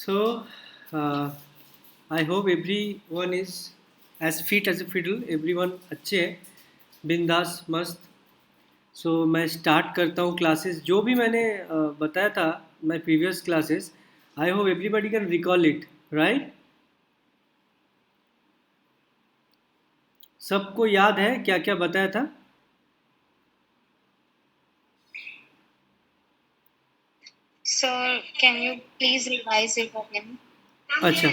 So, I hope everyone is as fit as a fiddle. Everyone अच्छे है, बिंदास मस्त. सो मैं स्टार्ट करता हूँ क्लासेस जो भी मैंने बताया था my previous classes. I hope everybody can recall it, right? सबको याद है क्या क्या बताया था? Sir, can you please revise it again? अच्छा.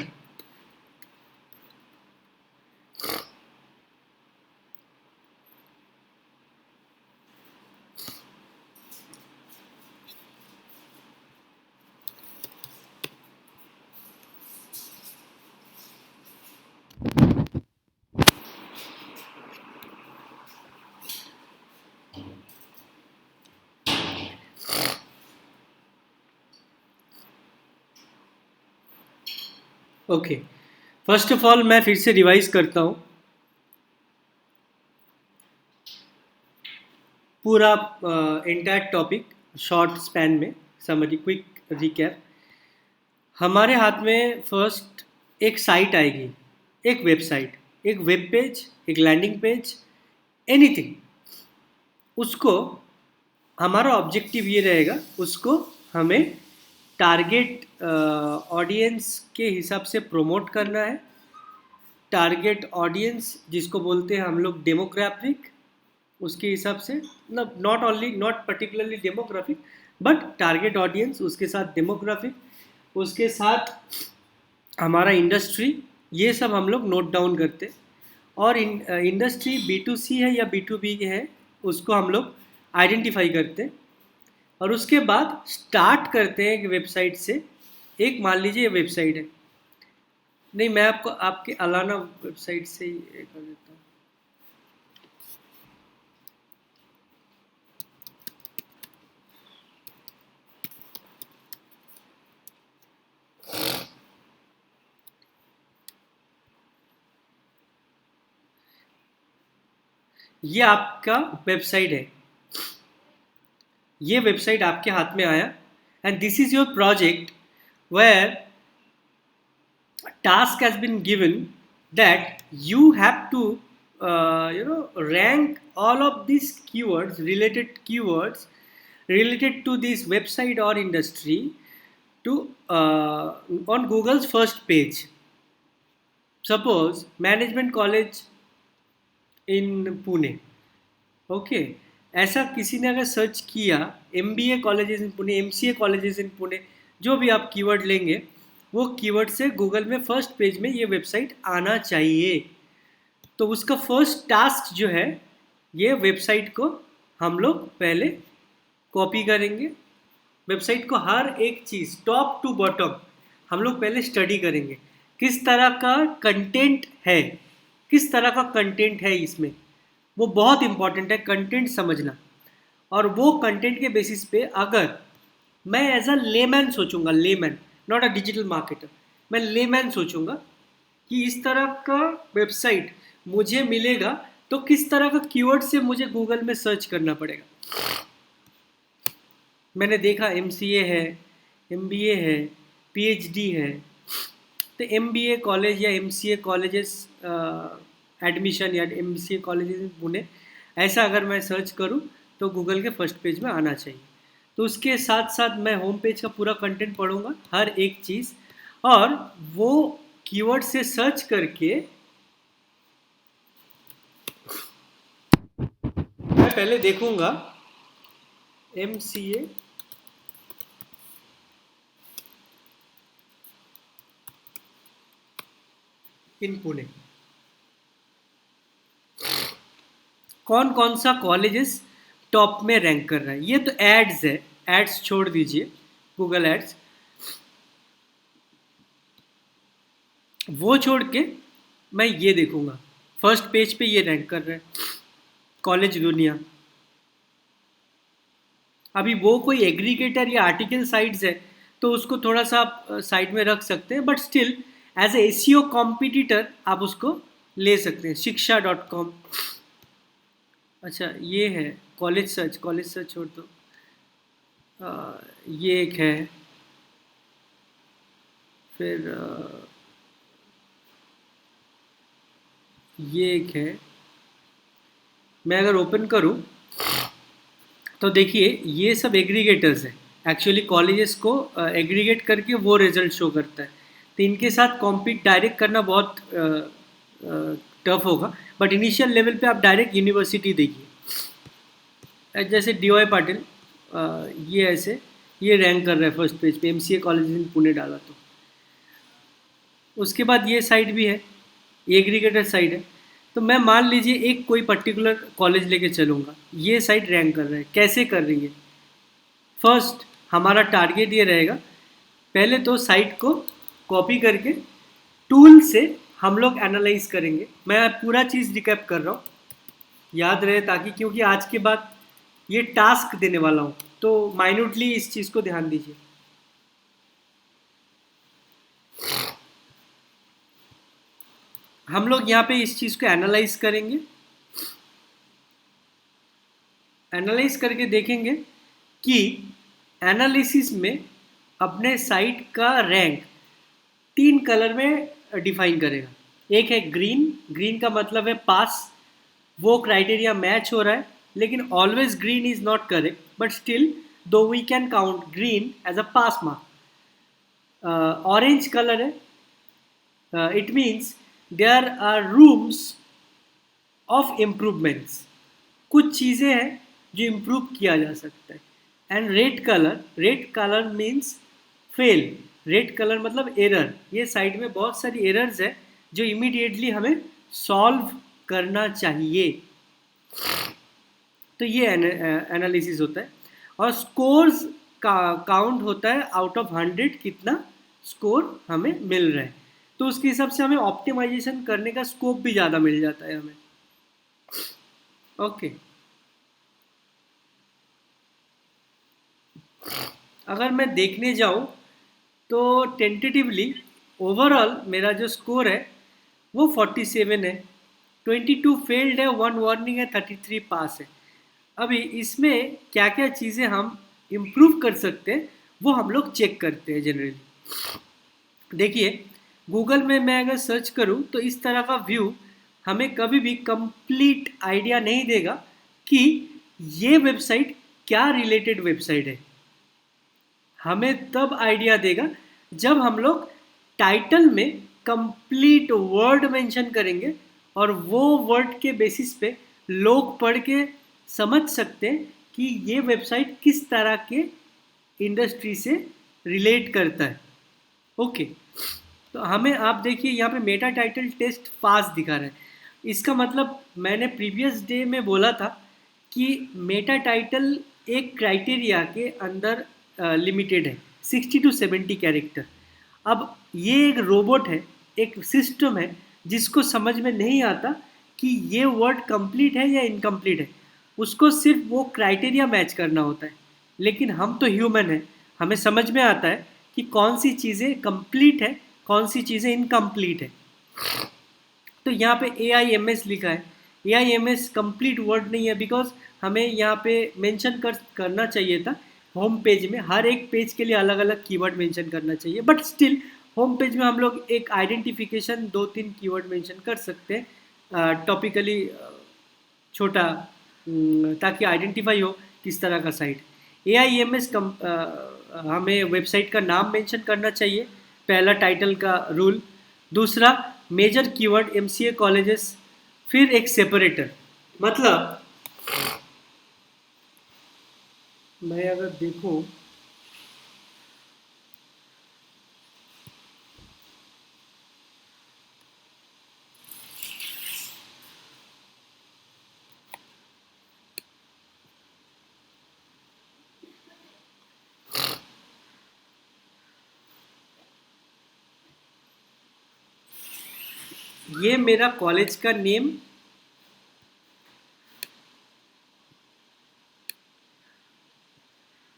ओके. फर्स्ट ऑफ ऑल मैं फिर से रिवाइज करता हूँ पूरा एंटायर टॉपिक शॉर्ट स्पैन में. Summary quick recap. हमारे हाथ में फर्स्ट एक साइट आएगी, एक वेबसाइट, एक वेब पेज, एक लैंडिंग पेज, एनीथिंग. उसको हमारा ऑब्जेक्टिव ये रहेगा, उसको हमें टारगेट ऑडियंस के हिसाब से प्रोमोट करना है. टारगेट ऑडियंस जिसको बोलते हैं हम लोग डेमोग्राफिक, उसके हिसाब से, मतलब not only, not particularly demographic, but target audience, उसके साथ डेमोग्राफिक, उसके साथ हमारा इंडस्ट्री, ये सब हम लोग नोट डाउन करते हैं. और इंडस्ट्री B2C है या B2B है, उसको हम लोग आइडेंटिफाई करते हैं. और उसके बाद स्टार्ट करते हैं एक वेबसाइट से. एक मान लीजिए ये वेबसाइट है. नहीं, मैं आपको आपके अलाना वेबसाइट से ही ये कर देता हूँ. ये आपका वेबसाइट है. ये वेबसाइट आपके हाथ में आया, and this is your project where task has been given that you have to rank all of these keywords related to this website or industry to on Google's first page. Suppose management college in Pune. Okay. ऐसा किसी ने अगर search किया, MBA colleges in Pune, MCA colleges in Pune, जो भी आप keyword लेंगे, वो कीवर्ड से गूगल में फर्स्ट पेज में ये वेबसाइट आना चाहिए. तो उसका फर्स्ट टास्क जो है, ये वेबसाइट को हम लोग पहले कॉपी करेंगे. वेबसाइट को हर एक चीज़ टॉप टू बॉटम हम लोग पहले स्टडी करेंगे. किस तरह का कंटेंट है, किस तरह का कंटेंट है इसमें, वो बहुत इंपॉर्टेंट है कंटेंट समझना. और वो कंटेंट के बेसिस पे अगर मैं एज अ लेमैन सोचूंगा, layman, not a digital marketer, मैं लेमैन सोचूंगा कि इस तरह का वेबसाइट मुझे मिलेगा, तो किस तरह का कीवर्ड से मुझे गूगल में सर्च करना पड़ेगा. मैंने देखा MCA है, MBA है, PhD है. तो MBA कॉलेज या MCA कॉलेजेस एडमिशन या MCA कॉलेजेस पुणे, ऐसा अगर मैं सर्च करूं तो गूगल के फर्स्ट पेज में आना चाहिए. तो उसके साथ साथ मैं होम पेज का पूरा कंटेंट पढ़ूंगा, हर एक चीज़. और वो कीवर्ड से सर्च करके मैं पहले देखूंगा MCA इन पुणे, कौन कौन सा कॉलेजेस टॉप में रैंक कर रहा है. ये तो एड्स है, एड्स छोड़ दीजिए, गूगल एड्स वो छोड़ के मैं ये देखूंगा फर्स्ट पेज पे ये रैंक कर रहा है कॉलेज दुनिया. अभी वो कोई एग्रीगेटर या आर्टिकल साइट्स है, तो उसको थोड़ा सा आप साइड में रख सकते हैं, but still as a SEO competitor आप उसको ले सकते हैं. शिक्षा.com. अच्छा, ये है कॉलेज सर्च. कॉलेज सर्च छोड़ दो. ये एक है फिर ये एक है, मैं अगर ओपन करूं तो देखिए ये सब एग्रीगेटर्स हैं। एक्चुअली कॉलेजेस को एग्रीगेट करके वो रिजल्ट शो करता है, तो इनके साथ कॉम्पीट डायरेक्ट करना बहुत टफ होगा। बट इनिशियल लेवल पे आप डायरेक्ट यूनिवर्सिटी देखिए, जैसे डी वाई पाटिल, ये ऐसे ये रैंक कर रहा है फर्स्ट पेज पे, एमसीए कॉलेज इन पुणे डाला तो। उसके बाद ये साइड भी है, ये एग्रीगेटर साइड है। तो मैं मान लीजिए एक कोई पर्टिकुलर कॉलेज लेके चलूँगा, ये साइड रैंक कर रहा है, कैसे कर रही है। फर्स्ट हमारा टारगेट ये रहेगा, पहले तो साइट को कॉपी करके टूल से हम लोग एनालाइज करेंगे। मैं पूरा चीज़ रिकैप कर रहा हूँ, याद रहे, ताकि क्योंकि आज के बाद ये टास्क देने वाला हूँ, तो माइन्यूटली इस चीज़ को ध्यान दीजिए। हम लोग यहाँ पे इस चीज़ को एनालाइज करेंगे, एनालाइज करके देखेंगे कि एनालिसिस में अपने साइट का रैंक 3 कलर में डिफाइन करेगा। एक है ग्रीन, ग्रीन का मतलब है पास, वो क्राइटेरिया मैच हो रहा है, लेकिन always green is not correct, but still though we can count green as a pass mark. Orange colour है, it means there are rooms of improvements, कुछ चीज़ें हैं जो इम्प्रूव किया जा सकता है। And red colour means fail, red colour मतलब एरर, ये साइड में बहुत सारी एरर्स है जो इमीडिएटली हमें सॉल्व करना चाहिए। तो ये एनालिसिस होता है। और स्कोर्स का काउंट होता है आउट ऑफ 100, कितना स्कोर हमें मिल रहा है, तो उसके हिसाब से हमें ऑप्टिमाइजेशन करने का स्कोप भी ज़्यादा मिल जाता है हमें। ओके, अगर मैं देखने जाऊँ तो टेंटेटिवली ओवरऑल मेरा जो स्कोर है वो 47 है, 22 फेल्ड है, 1 वार्निंग है, 33 पास है। अभी इसमें क्या क्या चीज़ें हम इम्प्रूव कर सकते हैं वो हम लोग चेक करते हैं जनरली। देखिए गूगल में मैं अगर सर्च करूं तो इस तरह का व्यू हमें कभी भी कंप्लीट आइडिया नहीं देगा कि ये वेबसाइट क्या रिलेटेड वेबसाइट है। हमें तब आइडिया देगा जब हम लोग टाइटल में कंप्लीट वर्ड मेंशन करेंगे, और वो वर्ड के बेसिस पे लोग पढ़ के समझ सकते हैं कि ये वेबसाइट किस तरह के इंडस्ट्री से रिलेट करता है। ओके, तो हमें आप देखिए यहाँ पे मेटा टाइटल टेस्ट फास्ट दिखा रहा है। इसका मतलब मैंने प्रीवियस डे में बोला था कि मेटा टाइटल एक क्राइटेरिया के अंदर लिमिटेड है, 60 to 70 कैरेक्टर। अब ये एक रोबोट है, एक सिस्टम है जिसको समझ में नहीं आता कि ये वर्ड कंप्लीट है या इनकम्प्लीट है, उसको सिर्फ वो क्राइटेरिया मैच करना होता है। लेकिन हम तो ह्यूमन हैं, हमें समझ में आता है कि कौन सी चीज़ें कंप्लीट है, कौन सी चीज़ें इनकम्प्लीट है। तो यहाँ पे AIMS लिखा है, AIMS कंप्लीट वर्ड नहीं है, बिकॉज हमें यहाँ पे मेंशन करना चाहिए था होम पेज में, हर एक पेज के लिए अलग अलग कीवर्ड मेंशन करना चाहिए, बट स्टिल होम पेज में हम लोग एक आइडेंटिफिकेशन 2-3 कीवर्ड मेंशन कर सकते हैं टॉपिकली, छोटा, ताकि आइडेंटिफाई हो किस तरह का साइट। AIMS हमें वेबसाइट का नाम मेंशन करना चाहिए, पहला टाइटल का रूल। दूसरा मेजर कीवर्ड MCA कॉलेजेस, फिर एक सेपरेटर, मतलब मैं अगर देखूं ये मेरा कॉलेज का नेम,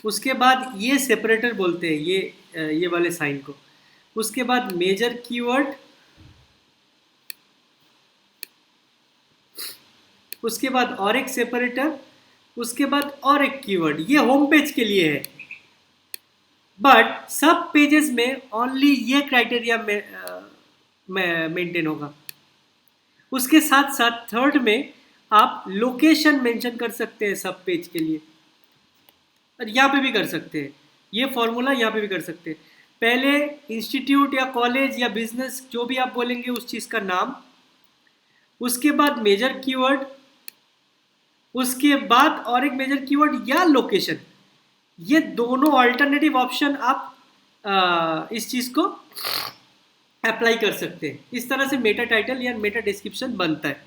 उसके बाद ये सेपरेटर बोलते हैं ये वाले साइन को, उसके बाद मेजर कीवर्ड, उसके बाद और एक सेपरेटर, उसके बाद और एक कीवर्ड। ये होम पेज के लिए है, बट सब पेजेस में ओनली ये क्राइटेरिया में मेंटेन होगा। उसके साथ साथ थर्ड में आप लोकेशन मेंशन कर सकते हैं सब पेज के लिए, और यहाँ पे भी कर सकते हैं, ये फॉर्मूला यहाँ पे भी कर सकते हैं। पहले इंस्टीट्यूट या कॉलेज या बिजनेस जो भी आप बोलेंगे उस चीज़ का नाम, उसके बाद मेजर कीवर्ड, उसके बाद और एक मेजर कीवर्ड या लोकेशन। ये दोनों ऑल्टरनेटिव ऑप्शन आप इस चीज़ को अप्लाई कर सकते हैं। इस तरह से मेटा टाइटल या मेटा डिस्क्रिप्शन बनता है।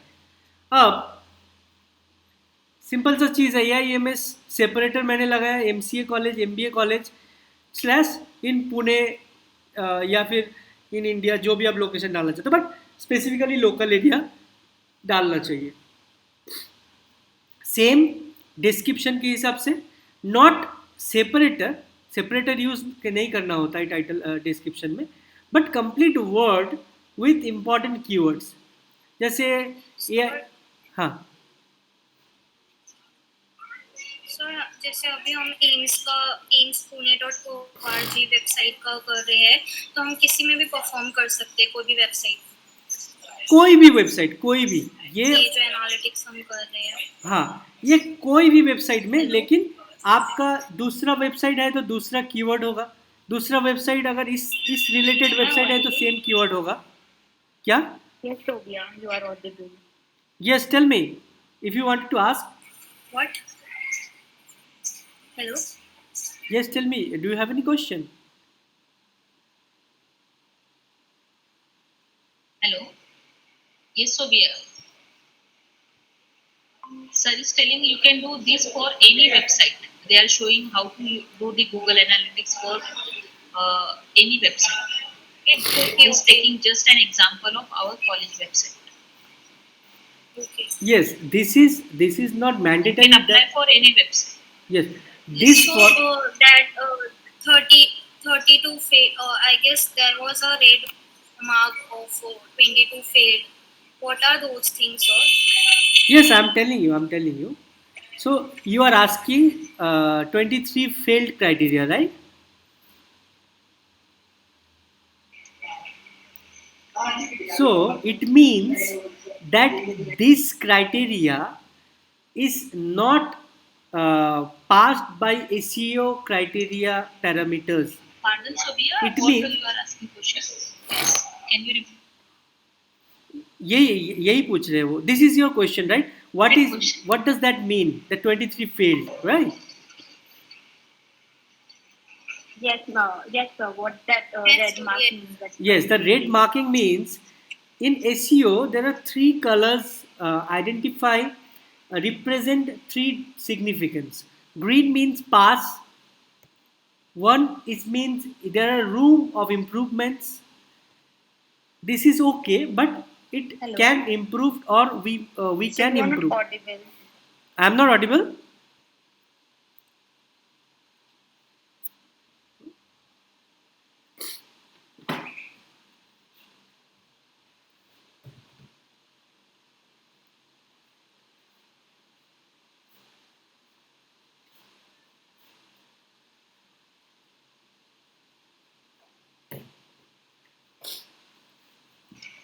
अब सिंपल सा चीज़ है, एम एस सेपरेटर मैंने लगाया MCA college, MBA college slash in Pune या फिर इन इंडिया, जो भी आप लोकेशन डालना चाहते हो, बट स्पेसिफिकली लोकल एरिया डालना चाहिए। सेम डिस्क्रिप्शन के हिसाब से, नॉट सेपरेटर, सेपरेटर यूज नहीं करना होता है टाइटल डिस्क्रिप्शन में, but complete word with important keywords. जैसे ये, हाँ सर जैसे अभी हम एम्स पुणे.org वेबसाइट का कर रहे हैं, तो हम किसी में भी परफॉर्म कर सकते हैं, कोई भी वेबसाइट, कोई भी वेबसाइट, कोई भी, ये जो एनालिटिक्स हम कर रहे हैं। हाँ, ये कोई भी वेबसाइट में, हेलो। लेकिन आपका दूसरा वेबसाइट है तो दूसरा कीवर्ड होगा, दूसरा वेबसाइट अगर इस रिलेटेड वेबसाइट है तो सेम कीवर्ड होगा। क्या? Yes, Tobia, you are audible. Yes, tell me if you want to ask. What? Hello? Yes, tell me, do you have any question? Hello. Yes, Sobia. Sir is telling you can do this for any website. They are showing how to do the Google Analytics for any website. Okay. He is taking just an example of our college website. Okay. Yes, this is not You mandatory can apply that, for any website. yes, this So for that 32 failed. I guess there was a red mark of 22 failed. What are those things, sir? yes, I'm telling you. So you are asking 23 failed criteria, right? So it means that this criteria is not passed by SEO criteria parameters. Pardon, Sobia. It What means you are asking questions? Yes. Can you repeat? यही पूछ रहे हो, this is your question right, Right question. what does that mean, the 23 failed, right? Yes, no, yes, sir. What that Yes, red sir, mark yes. means? That Yes, the red marking means in SEO there are three colors identify represent three significance. Green means pass, one is means there are room of improvements, this is okay, but it Hello. can improve, or we So can you are improve. not audible. I'm not audible.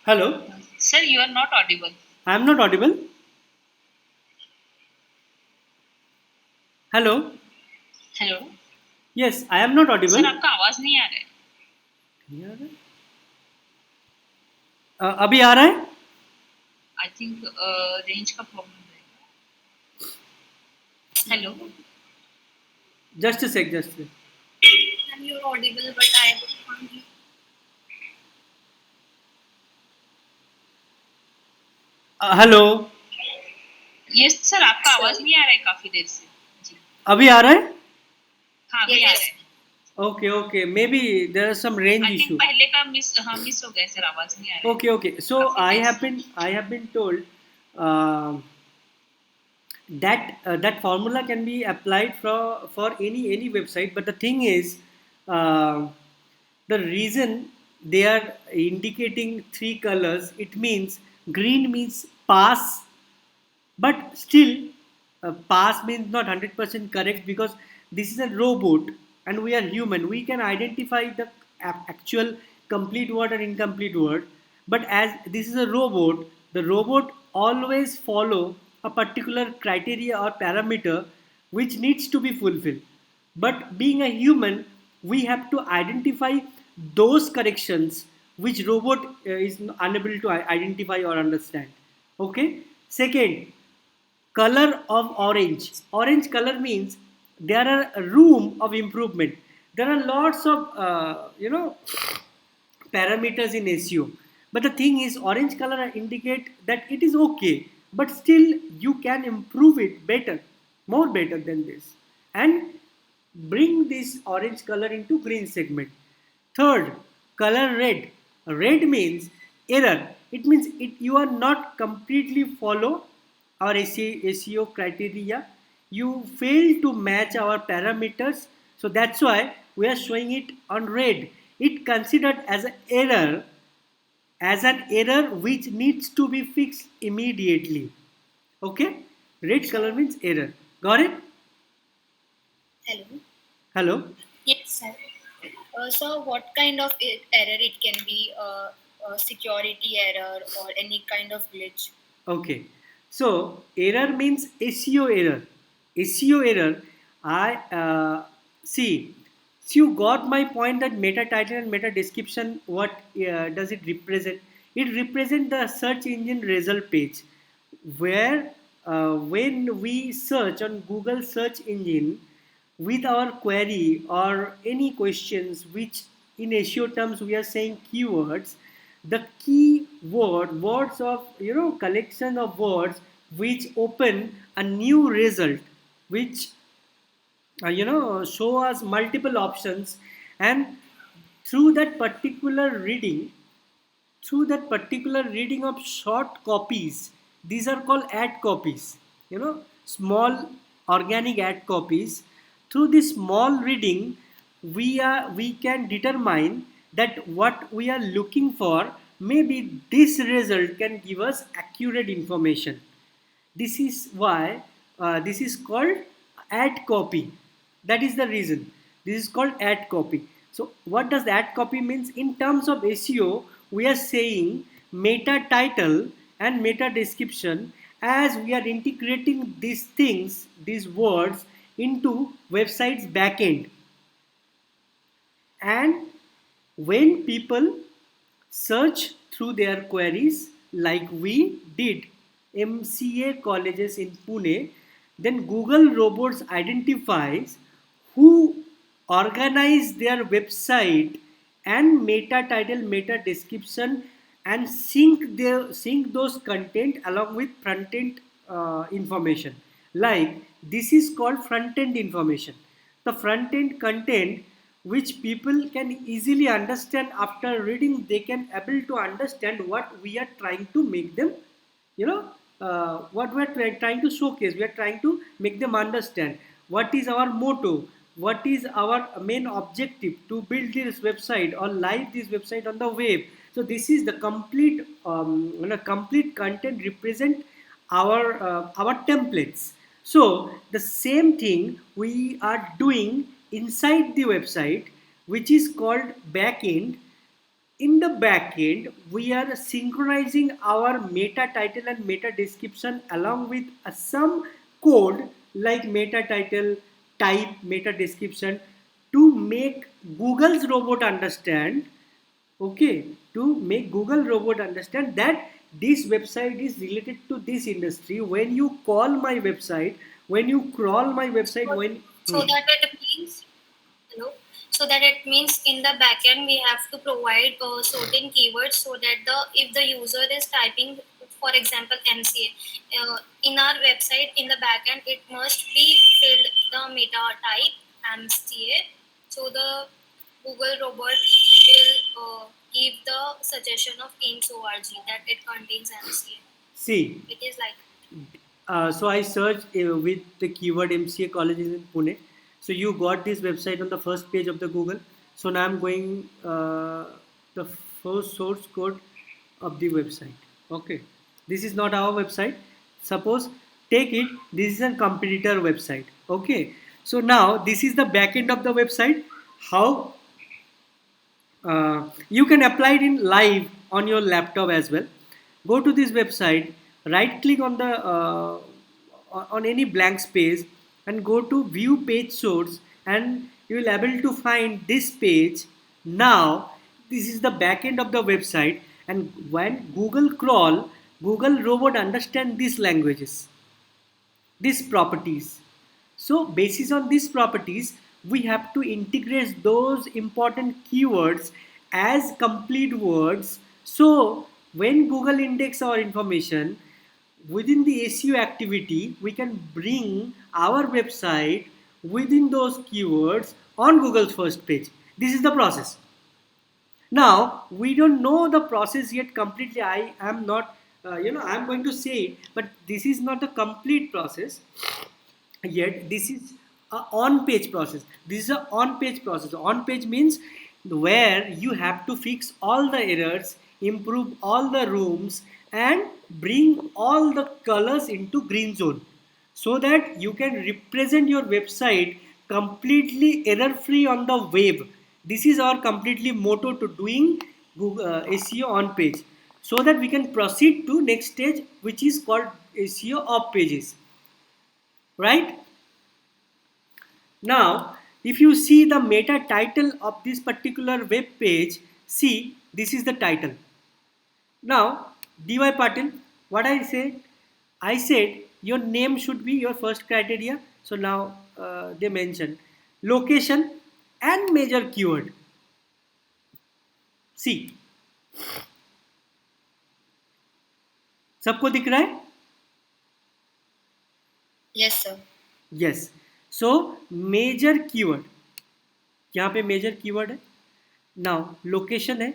Hello, Sir, you are not audible. I'm not audible. Hello, Hello. yes, I am not audible. Sir आपका आवाज नहीं आ रहा है. नहीं आ रहा है? अभी आ रहा है? I think रेंज का प्रॉब्लम रहेगा. Hello. Just a sec, just a sec. And you're audible, but I can't hear. Hello, yes sir आपका आवाज नहीं आ रहा है काफी देर से. जी. अभी आ रहा है? हाँ अभी आ Yes. रहा है. Okay, maybe there is some range I think issue. पहले का मिस हो गया सर, आवाज नहीं आ रहा है. Okay, so I have been told that formula can be applied for any website, but the thing is, uh, the reason they are indicating three colors, it means green means pass, but still pass means not 100% correct, because this is a robot. and we are human, we can identify the actual complete word or incomplete word. But as this is a robot, the robot always follow a particular criteria or parameter which needs to be fulfilled. But being a human, we have to identify those corrections which robot is unable to identify or understand. Okay. Second, color of orange. Orange color means there are a room of improvement. There are lots of parameters in SEO, but the thing is orange color indicate that it is okay, but still you can improve it better, more better than this, and bring this orange color into green segment. Third, color red. Red means error. It means you are not completely follow our SEO criteria. You fail to match our parameters. So that's why we are showing it on red. It considered as an error which needs to be fixed immediately. Okay? Red color means error. Got it? Hello. Hello? Yes, sir. So, what kind of error it can be? A security error or any kind of glitch? Okay. So error means SEO error. SEO error. I see. So you got my point that meta title and meta description. What does it represent? It represents the search engine result page, where when we search on Google search engine with our query or any questions which in SEO terms we are saying keywords, the key words of collection of words which open a new result, which show us multiple options, and through that particular reading of short copies, these are called ad copies, small organic ad copies. Through this small reading, we can determine that what we are looking for, maybe this result can give us accurate information. This is why this is called ad copy. That is the reason this is called ad copy. So what does ad copy means? In terms of SEO, we are saying meta title and meta description, as we are integrating these things, these words into website's backend. And when people search through their queries like we did MCA colleges in Pune, then Google robots identifies who organize their website and meta title, meta description, and sync those content along with front end information. Like this is called front end information. The front end content which people can easily understand after reading, they can able to understand what we are trying to make them, what we are trying to showcase. We are trying to make them understand what is our motto, what is our main objective to build this website or live this website on the web. So this is the complete complete content represent our templates. So the same thing we are doing inside the website, which is called backend. In the backend, we are synchronizing our meta title and meta description along with some code like meta title, type, meta description, to make Google's robot understand. Okay, to make Google robot understand that this website is related to this industry. When you call my website, when you crawl my website, when So that it means, hello. So that it means in the backend we have to provide certain keywords so that if the user is typing, for example, MCA, in our website in the backend it must be filled the meta type MCA. So the Google robot will give the suggestion of AIMS.org that it contains MCA. see. It is like. So I searched with the keyword MCA colleges in Pune. So you got this website on the first page of the Google. So now I'm going the first source code of the website. Okay, this is not our website. Suppose take it. This is a competitor website. Okay, So now this is the back end of the website. How you can apply it in live on your laptop as well. Go to this website, right click on the on any blank space and go to view page source, and you will able to find this page. Now this is the back end of the website, and when Google crawl, Google robot understand these languages, these properties. So basis on these properties, we have to integrate those important keywords as complete words. So when Google index our information within the SEO activity, we can bring our website within those keywords on Google's first page. This is the process. Now we don't know the process yet completely. I am not, I'm going to say it, but this is not a complete process yet. This is a on page process. This is a on page process. On page means where you have to fix all the errors, improve all the rooms, and bring all the colors into green zone, so that you can represent your website completely error free on the web. This is our completely motto to doing Google, SEO on page, so that we can proceed to next stage, which is called SEO off pages, right? Now, if you see the meta title of this particular web page, see, this is the title. Now, DY Patil, what I said? I said your name should be your first criteria. So now they mention location and major keyword. See, सबको दिख रहा है? Yes, sir. Yes. So major keyword, यहाँ पे major keyword है. Now location है.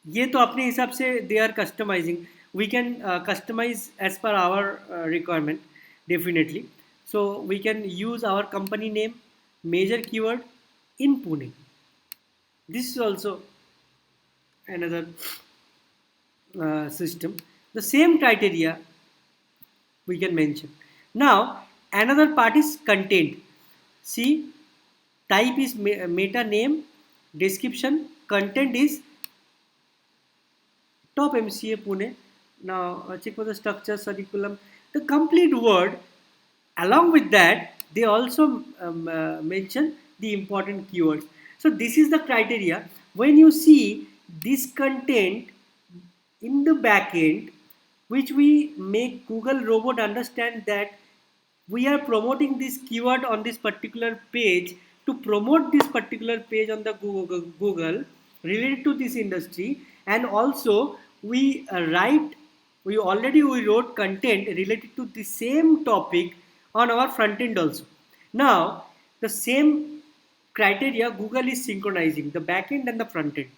ये तो अपने हिसाब से they are customizing. We can customize as per our requirement, definitely. So we can use our company name, major keyword in Pune. This is also another system. The same criteria we can mention. Now another part is content. See, type is meta name, description, content is top MCA Pune. Now check for the structure, curriculum, the complete word. Along with that, they also mention the important keywords. So this is the criteria. When you see this content in the backend, which we make Google robot understand that we are promoting this keyword on this particular page to promote this particular page on the Google related to this industry, and also we we wrote content related to the same topic on our front end also. Now the same criteria Google is synchronizing the back end and the front end.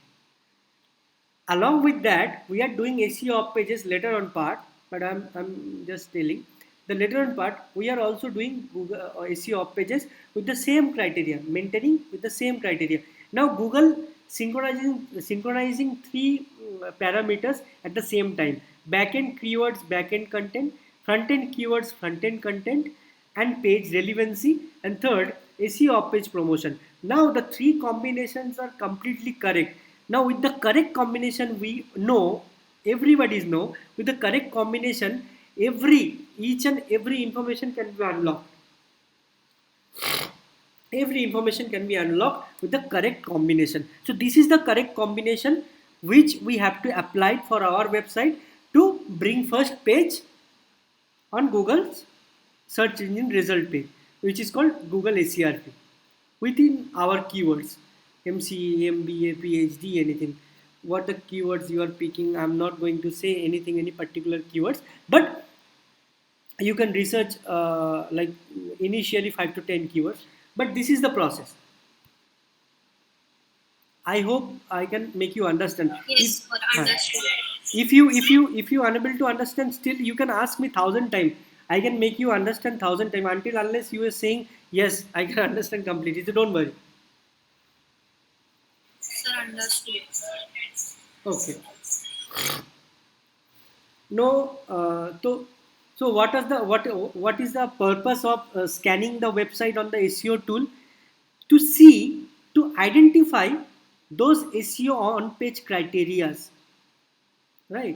Along with that, we are doing SEO of pages later on part, but I'm just telling the later on part we are also doing Google SEO of pages with the same criteria, maintaining with the same criteria. Now Google synchronizing three parameters at the same time: backend keywords, backend content; front-end keywords, front-end content; and page relevancy; and third, SEO of page promotion. Now the three combinations are completely correct. Now with the correct combination, we know, everybody's know, with the correct combination, each and every information can be unlocked. Every information can be unlocked with the correct combination. So this is the correct combination which we have to apply for our website to bring first page on Google's search engine result page, which is called Google SERP, within our keywords: MCA, MBA, PhD, anything. What the keywords you are picking, I'm not going to say anything, any particular keywords, but you can research like initially 5 to 10 keywords, but this is the process. I hope I can make you understand. Yes, sir. Understood. If you unable to understand, still you can ask me 1,000 times. I can make you understand 1,000 times, until unless you are saying yes, I can understand completely. So don't worry. Sir, understood. Okay. No, So what is the purpose of scanning the website on the SEO tool? To see, to identify those SEO on page criterias, right?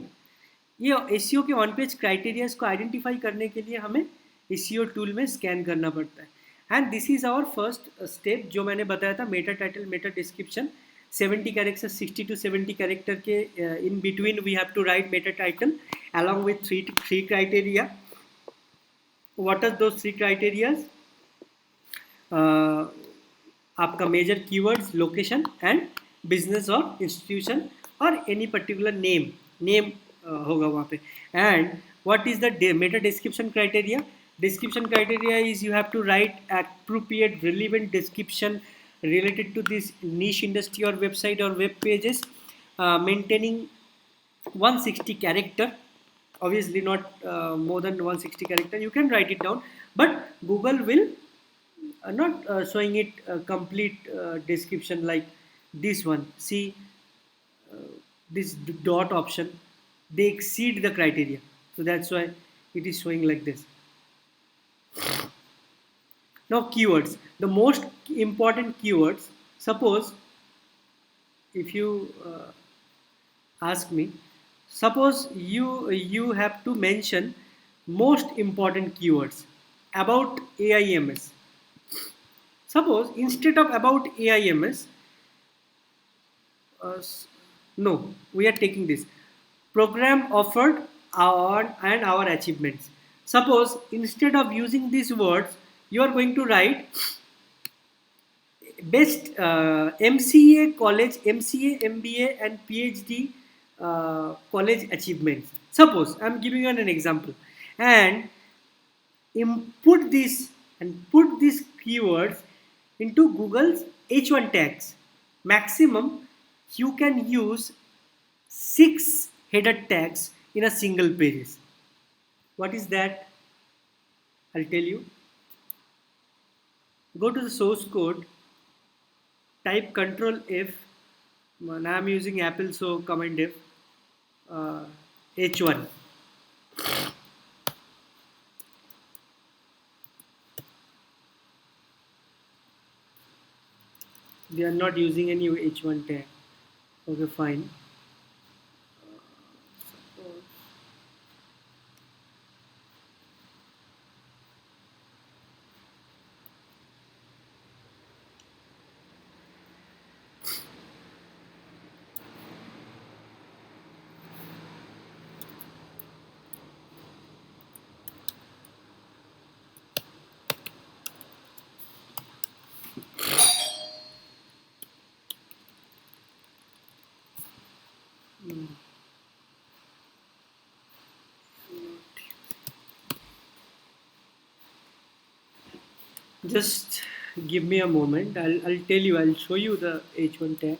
ये SEO के on page criterias को identify करने के लिए हमें SEO tool में scan करना पड़ता है। And this is our first step, जो मैंने बताया था, meta title, meta description, 70 character, 60 to 70 character के in between we have to write meta title along with three criteria. What are those three criterias? आपका major keywords, location and business और institution और any particular name होगा वहाँ पे। And what is the meta description criteria? Description criteria is you have to write appropriate relevant description related to this niche industry or website or web pages, maintaining 160 character, obviously not more than 160 character. You can write it down, but Google will not showing it complete description like this one. See this dot option, they exceed the criteria, so that's why it is showing like this. Now keywords, the most important keywords. Suppose if you ask me, suppose you have to mention most important keywords about AIMS. Suppose instead of about AIMS, no, we are taking this program offered and our achievements. Suppose instead of using these words, you are going to write best MCA college, MCA, MBA and PhD college achievements. Suppose I am giving you an example, and input this and put these keywords into Google's H1 tags. Maximum you can use 6 header tags in a single page. What is that? I'll tell you. Go to the source code, type Control F. Now I'm using Apple, so Command F. H1. They are not using any H1 tag. Okay, fine. Just give me a moment. I'll tell you. I'll show you the H1 tag.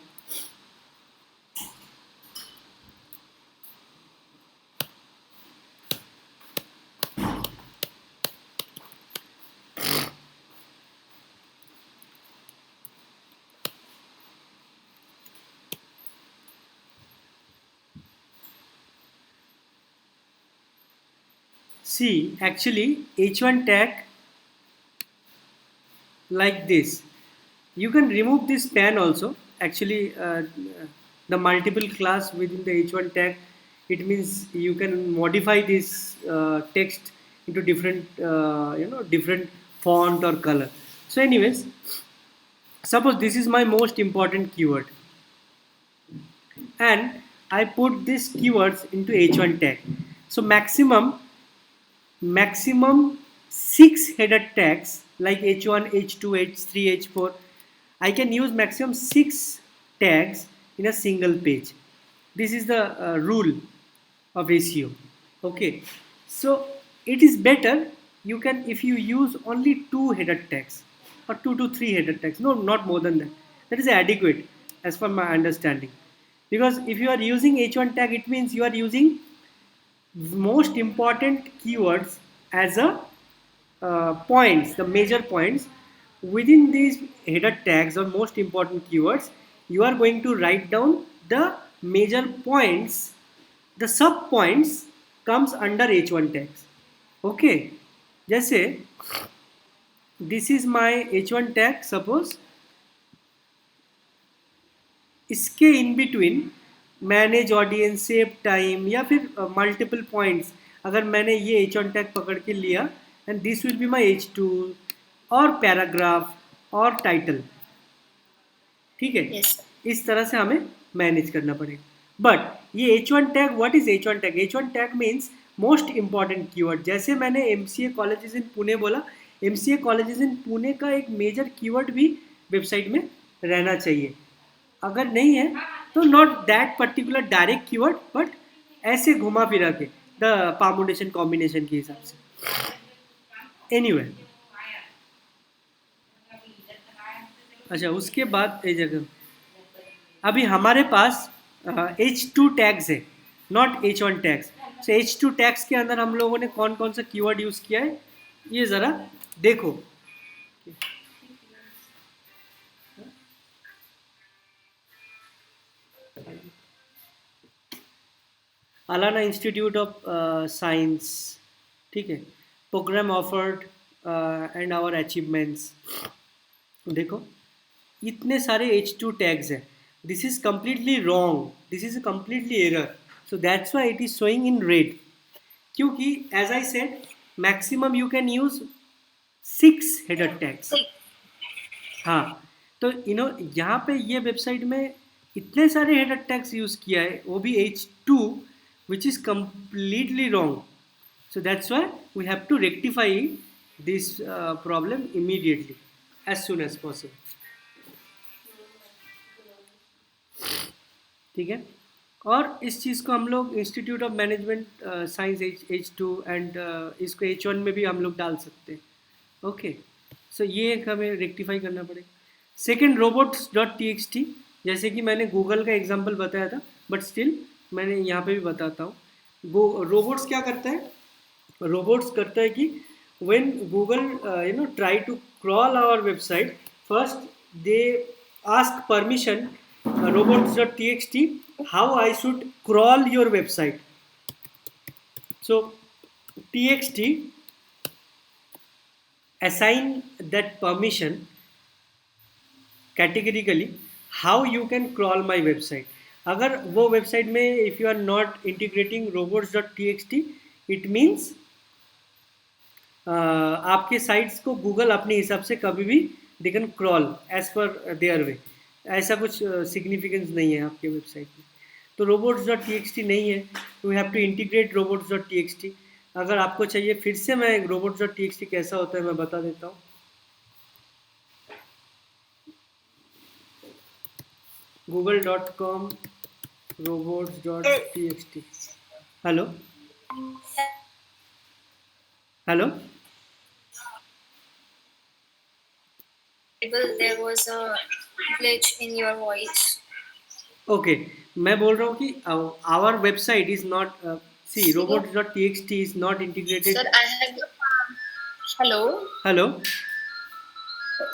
See, actually H1 tag like this. You can remove this pan also. Actually the multiple class within the H1 tag, it means you can modify this text into different different font or color. So anyways, suppose this is my most important keyword and I put these keywords into H1 tag. So maximum 6 header tags like H1, H2, H3, H4. I can use maximum 6 tags in a single page. This is the rule of SEO. Okay, so it is better you can, if you use only 2 header tags or 2 to 3 header tags, no, not more than that. That is adequate as per my understanding. Because if you are using H1 tag, it means you are using most important keywords as a points, the major points. Within these header tags or most important keywords, you are going to write down the major points. The sub points comes under H1 tags. Okay जैसे this is my H1 tag suppose, इसके in between manage audience, save time या फिर multiple points, अगर मैंने ये H1 tag पकड़ के लिया and this will be my H2 और पैराग्राफ और टाइटल, ठीक है। Yes. इस तरह से हमें मैनेज करना पड़ेगा। बट ये H1 tag, what is H1 tag? H1 tag means most important keyword. जैसे मैंने MCA कॉलेजेस इन पुणे बोला, MCA कॉलेजेस इन पुणे का एक मेजर कीवर्ड भी वेबसाइट में रहना चाहिए। अगर नहीं है तो not that particular direct keyword, but ऐसे घुमा फिरा के द परमुटेशन कॉम्बिनेशन के हिसाब से। एनीवे अच्छा, उसके बाद ये जगह अभी हमारे पास H2 टैग्स है, not H1 tags. So H2 tags के अंदर हम लोगों ने कौन कौन सा कीवर्ड यूज़ किया है ये ज़रा देखो। अलाना इंस्टीट्यूट ऑफ साइंस, ठीक है, program offered and our achievements. देखो इतने सारे H2 टैग्स हैं। This is completely wrong, this is completely error, so that's why it is showing in red. क्योंकि as I said maximum you can use 6 header tags. हाँ, तो यहाँ पे ये वेबसाइट में इतने सारे हेडर टैग्स यूज किया है, वो भी H2, which is completely wrong. So that's why we have to rectify this problem immediately, as soon as possible. ठीक है, और इस चीज़ को हम लोग institute of management science H2 and इसको H1 में भी हम लोग डाल सकते हैं। ओके, सो ये एक हमें रेक्टिफाई करना पड़ेगा। सेकेंड, robots.txt, जैसे कि मैंने गूगल का एग्जांपल बताया था, बट स्टिल मैंने यहाँ पे भी बताता हूँ। रोबोट्स क्या करता है? रोबोट्स करता है कि when Google try to crawl our website, first they ask permission robots.txt how I should crawl your website. So txt assign that permission categorically how you can crawl my website. अगर वो website में if you are not integrating robots.txt, it means आपके sites को Google अपने हिसाब से कभी भी दे कैन क्रॉल एज पर देयर वे, ऐसा कुछ सिग्निफिकेंस नहीं है आपके वेबसाइट में। तो robots.txt नहीं है, we have to integrate robots.txt। अगर आपको चाहिए फिर से मैं robots.txt कैसा होता है मैं बता देता हूँ। google.com robots.txt। Hello hello, There was a glitch in your voice. Okay, मैं बोल रहा हूँ कि our website is not see robots.txt is not integrated. Sir, I have. Hello. Hello,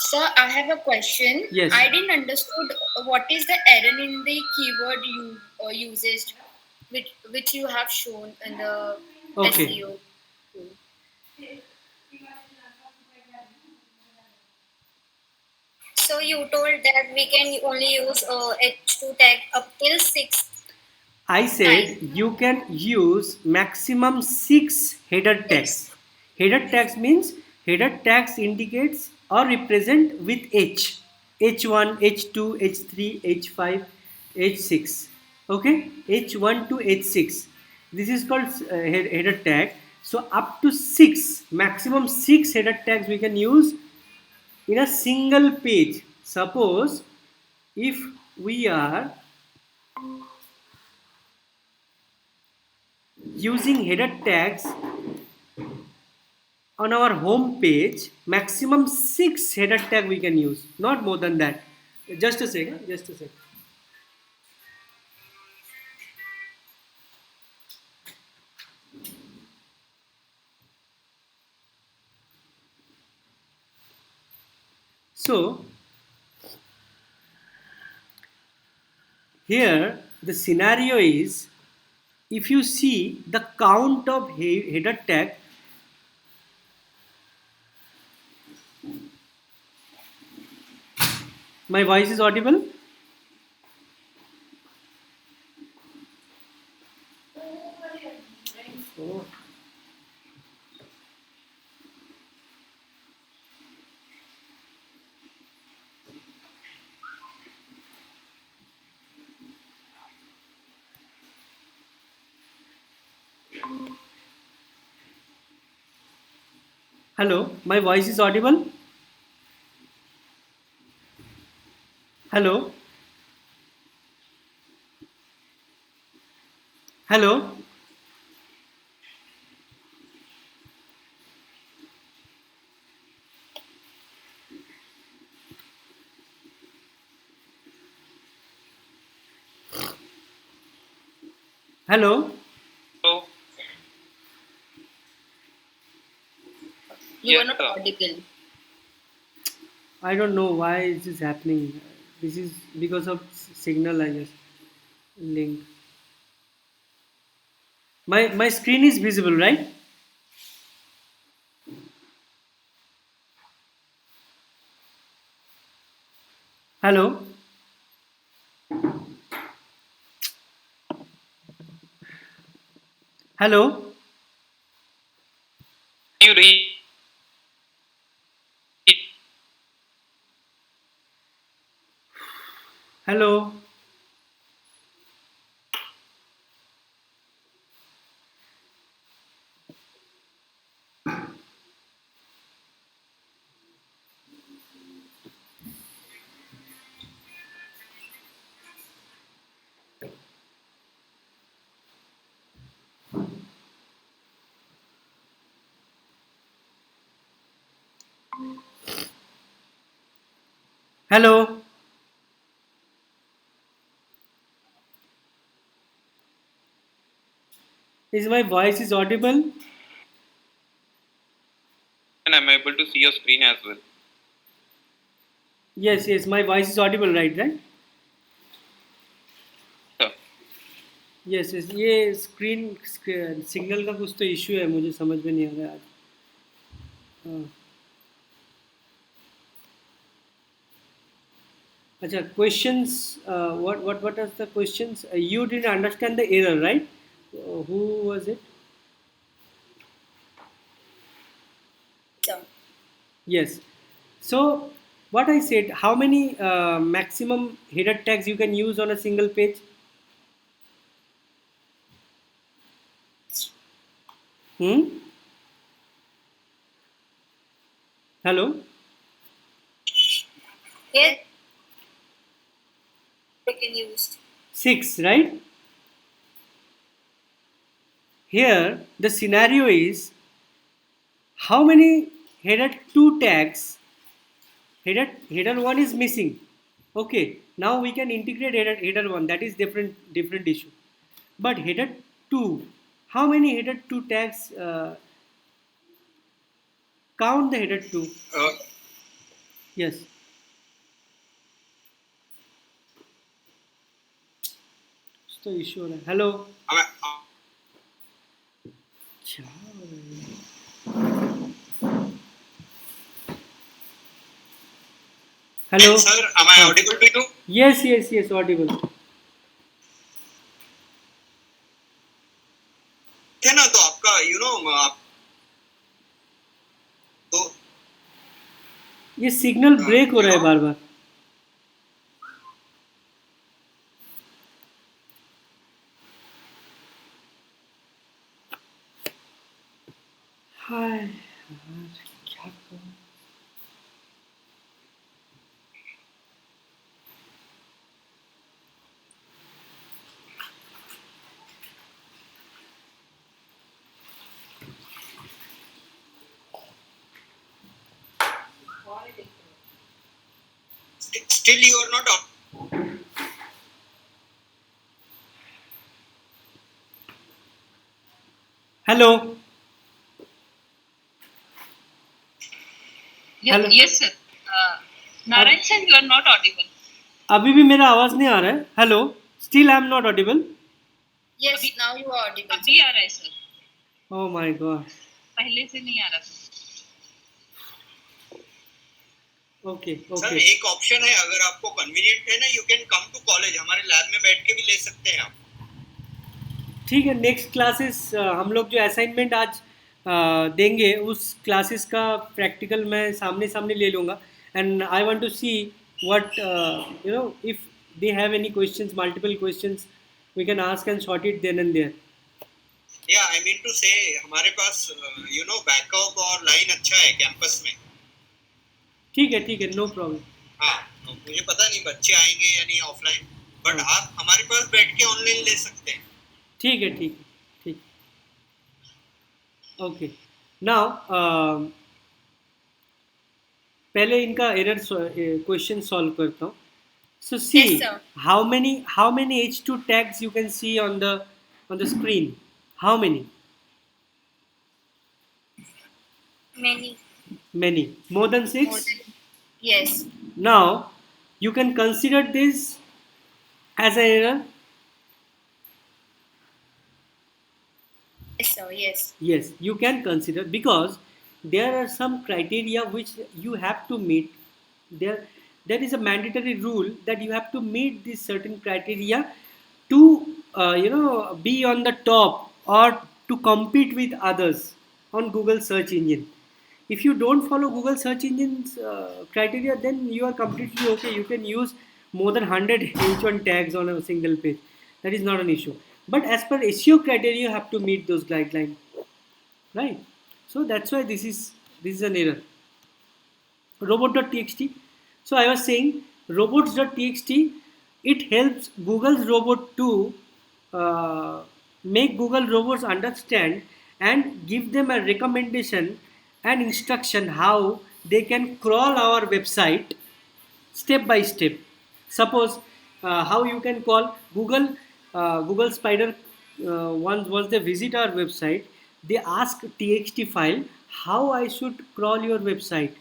Sir, I have a question. Yes. I didn't understood what is the error in the keyword you uses, which you have shown in the Okay. SEO. So you told that we can only use H2 tag up till 6. I said you can use maximum 6 header tags. Header tags means header tags indicates or represent with H, H1, H2, H3, H5, H6. Okay, H1 to H6. This is called header tag. So up to 6, maximum 6 header tags we can use in a single page. Suppose if we are using header tags on our home page, maximum 6 header tag we can use, not more than that. Just a second, just a second. So here the scenario is, if you see the count of header tag, My voice is audible? Oh. Hello, my voice is audible? Hello? Hello? Hello? So, You yes, are not sir. audible. I don't know why is this happening. This is because of signal, I guess. Link. My screen is visible, right? Hello? Hello? You read Hello? Hello? Is my voice is audible? and I'm able to see your screen as well. Yes, yes, my voice is audible, right? Sir. Yes yes ये screen signal का कुछ तो issue है, मुझे समझ में नहीं आ रहा है आज. हाँ. अच्छा, questions. What are the questions? You didn't understand the error, right? Who was it? Yeah. Yes. So what I said, how many maximum header tags you can use on a single page? Hmm? Hello? Yes, they can use. 6, right? Here the scenario is how many header 2 tags. Header 1 is missing. Okay, now we can integrate header 1, that is different issue. But header 2, how many header 2 tags? Count the header 2. Yes. तो issue हो रहा है. Hello. Hello Sir, am I audible to you? yes audible. थे ना, तो आपका आप तो ये सिग्नल ब्रेक हो रहा है बार बार. हाय यार, क्या करूं? still you are not on. Hello. Hello. Yes, sir. Narayan sir, you are not audible. अभी भी मेरा आवाज नहीं आ रहा है. Hello. Still I am not Audible. Yes, now you are audible. अभी आ रहा है सर, ओह माय गॉड. पहले से नहीं आ रहा था. ओके सर ओके एक ऑप्शन है, अगर आपको कन्वीनियंट है ना, you can come to college, हमारे लैब में बैठ के भी ले सकते हैं आप। ठीक है। नेक्स्ट क्लासेस हम लोग जो असाइनमेंट आज देंगे उस क्लासेस का प्रैक्टिकल मैं सामने सामने ले लूँगा, and I want to see what you know if they have any questions, multiple questions, we can ask and sort it then and there. या आई मीन टू से हमारे पास बैकअप और लाइन अच्छा है कैंपस में। ठीक है, नो प्रॉब्लम। हाँ, मुझे पता नहीं बच्चे आएंगे या नहीं ऑफलाइन, बट हाँ। आप हमारे पास बैठ के ऑनलाइन ले सकते हैं। ठीक है। ओके नाउ पहले इनका एरर क्वेश्चन सॉल्व करता हूँ। So see Yes, sir. how many H2 tags you can see on the screen. How many? Many. Many. More than 6? More than. Yes. Now you can consider this as an error. Yes, sir. Yes. Yes, you can consider, because there are some criteria which you have to meet. There is a mandatory rule that you have to meet this certain criteria to be on the top or to compete with others on Google search engine. If you don't follow Google search engine's criteria, then you are completely okay. You can use more than 100 H1 tags on a single page. That is not an issue. But as per SEO criteria, you have to meet those guidelines, right? So that's why this is an error. Robot.txt. So I was saying robots.txt, it helps Google's robot to make Google robots understand and give them a recommendation and instruction how they can crawl our website step by step. Suppose how you can call Google Spider. Once they visit our website, they ask txt file how I should crawl your website.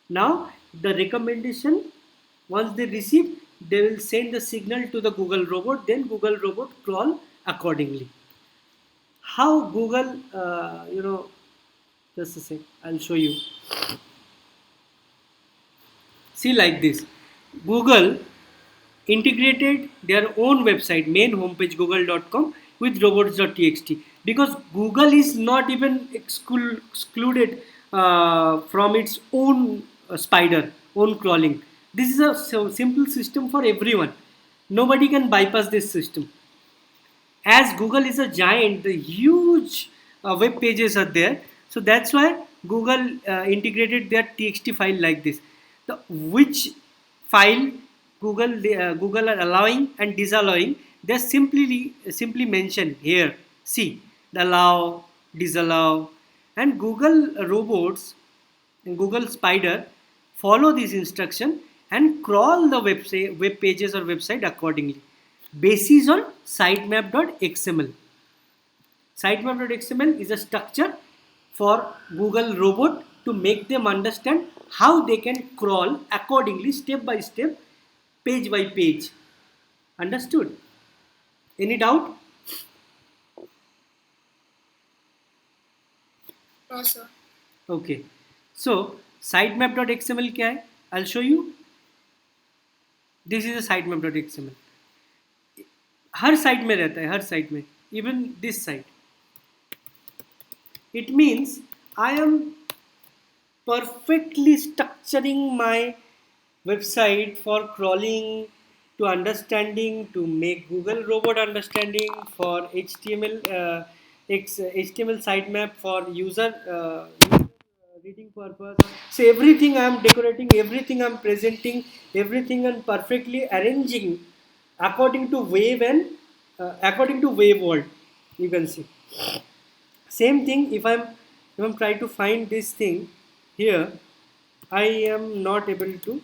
Now the recommendation, once they receive, they will send the signal to the Google robot, then Google robot crawl accordingly. How Google just a sec, I'll show you. See, like this, Google integrated their own website, main homepage google.com, with robots.txt, because Google is not even excluded from its own spider, own crawling. This is a simple system for everyone. Nobody can bypass this system. As Google is a giant, the huge web pages are there. So that's why Google integrated their txt file like this. Which file Google are allowing and disallowing, they simply mention here. See, the allow, disallow, and Google robots and Google Spider follow this instruction and crawl the web pages or website accordingly, basis on sitemap.xml. Sitemap.xml is a structure for Google robot to make them understand how they can crawl accordingly, step by step, page by page. Understood? Any doubt? No, sir. Okay. So sitemap.xml क्या है? I'll show you. This is a sitemap.xml. Her site में रहता है, हर site में, even this site. It means I am perfectly structuring my website for crawling, to understanding, to make Google robot understanding, for HTML sitemap for user reading purpose. So everything I am decorating, everything I am presenting, everything I am perfectly arranging according to wave and according to wave world. You can see. Same thing if I'm trying to find this thing here, I am not able to.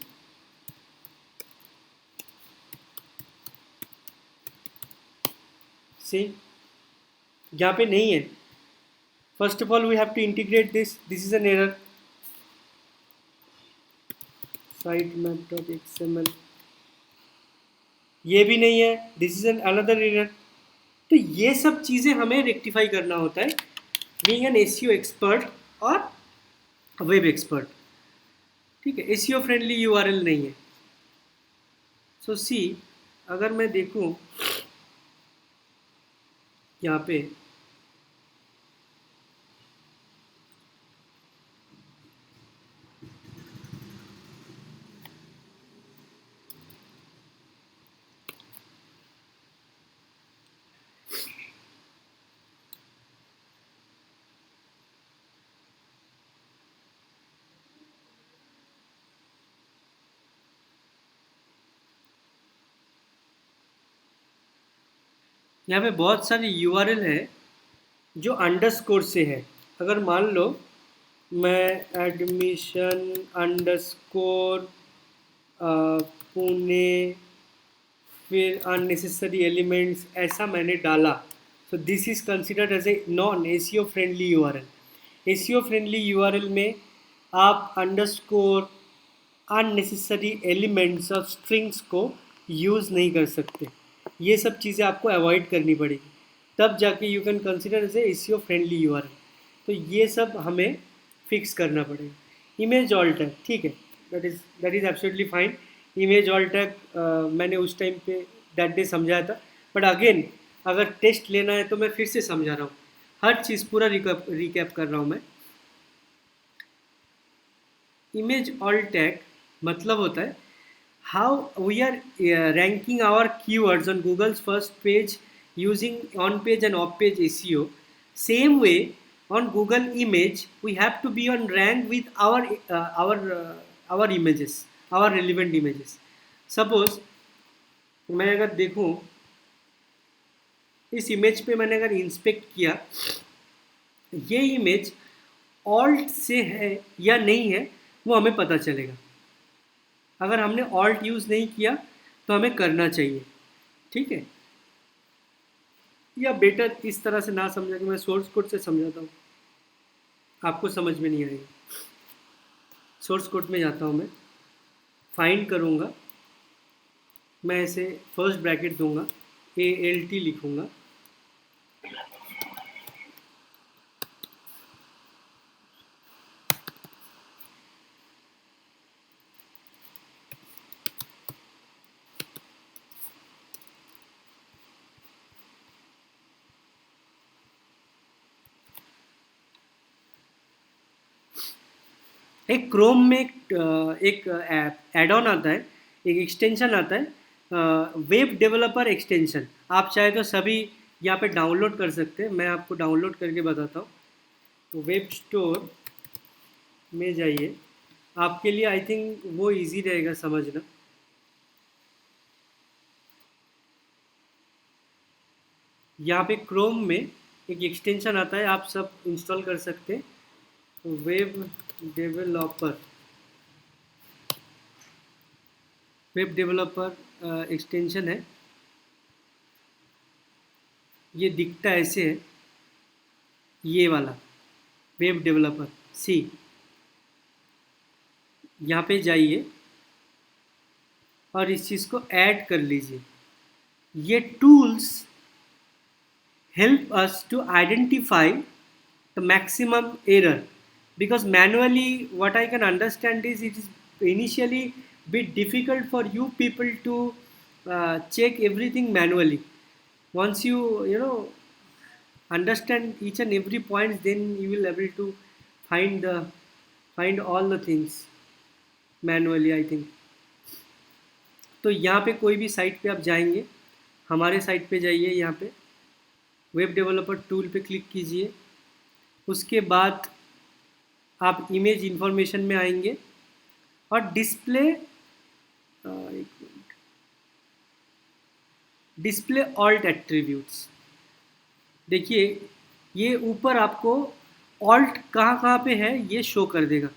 See, यहाँ पे नहीं है. First of all, we have to integrate this. This is an error. Sitemap.xml. ये भी नहीं है. This is another error. तो ये सब चीज़ें हमें रेक्टिफाई करना होता है being an SEO expert or web expert. ठीक है, एसईओ फ्रेंडली यूआरएल नहीं है। सो सी, अगर मैं देखूं यहाँ पे, यहाँ पे बहुत सारे यूआरएल है जो अंडरस्कोर से है। अगर मान लो मैं एडमिशन अंडरस्कोर पुणे फिर अननेसेसरी एलिमेंट्स ऐसा मैंने डाला, so this is considered as a non SEO friendly URL. SEO friendly URL में आप अंडरस्कोर अननेसेसरी एलिमेंट्स और स्ट्रिंग्स को यूज़ नहीं कर सकते। ये सब चीज़ें आपको अवॉइड करनी पड़ेगी, तब जाके you can consider as a SEO friendly URL. तो ये सब हमें फिक्स करना पड़ेगा। इमेज ऑल टैग, ठीक है, that is absolutely fine. Image all tag मैंने उस टाइम पे दैट डे समझाया था, बट अगेन अगर टेस्ट लेना है तो मैं फिर से समझा रहा हूँ, हर चीज़ पूरा रिकैप कर रहा हूँ मैं। इमेज ऑल टैग मतलब होता है how we are ranking our keywords on Google's first page using on-page and off-page SEO. Same way on Google Image, we have to be on rank with our images, our relevant images. Suppose मैं अगर देखूं इस image पे, मैंने अगर inspect किया, ये image alt से है या नहीं है वो हमें पता चलेगा। अगर हमने ऑल्ट यूज़ नहीं किया तो हमें करना चाहिए, ठीक है। या बेटर इस तरह से ना समझा कि मैं सोर्स कोड से समझाता हूँ, आपको समझ में नहीं आएगा। सोर्स कोड में जाता हूँ मैं, फाइंड करूँगा, मैं ऐसे फर्स्ट ब्रैकेट दूंगा, ALT लिखूँगा, एक क्रोम में एक एड ऑन आता है, एक एक्सटेंशन आता है, वेब डेवलपर एक्सटेंशन। आप चाहे तो सभी यहाँ पे डाउनलोड कर सकते हैं, मैं आपको डाउनलोड करके बताता हूँ। तो वेब स्टोर में जाइए, आपके लिए आई थिंक वो इजी रहेगा समझना। यहाँ पे क्रोम में एक एक्सटेंशन आता है, आप सब इंस्टॉल कर सकते हैं, वेब डेवलपर एक्सटेंशन है। ये दिखता ऐसे है, ये वाला वेब डेवलपर सी। यहाँ पे जाइए और इस चीज़ को ऐड कर लीजिए। ये tools help us to identify the maximum error, because manually what I can understand is it is initially bit difficult for you people to check everything manually. Once you understand each and every point, then you will able to find all the things manually, I think. तो यहाँ पे कोई भी site पे आप जाएंगे, हमारे site पे जाइए, यहाँ पे वेब डेवलपर टूल पे क्लिक कीजिए। उसके बाद आप इमेज इंफॉर्मेशन में आएंगे और डिस्प्ले ऑल्ट एट्रीब्यूट्स। देखिए ये ऊपर आपको ऑल्ट कहाँ पे है ये शो कर देगा।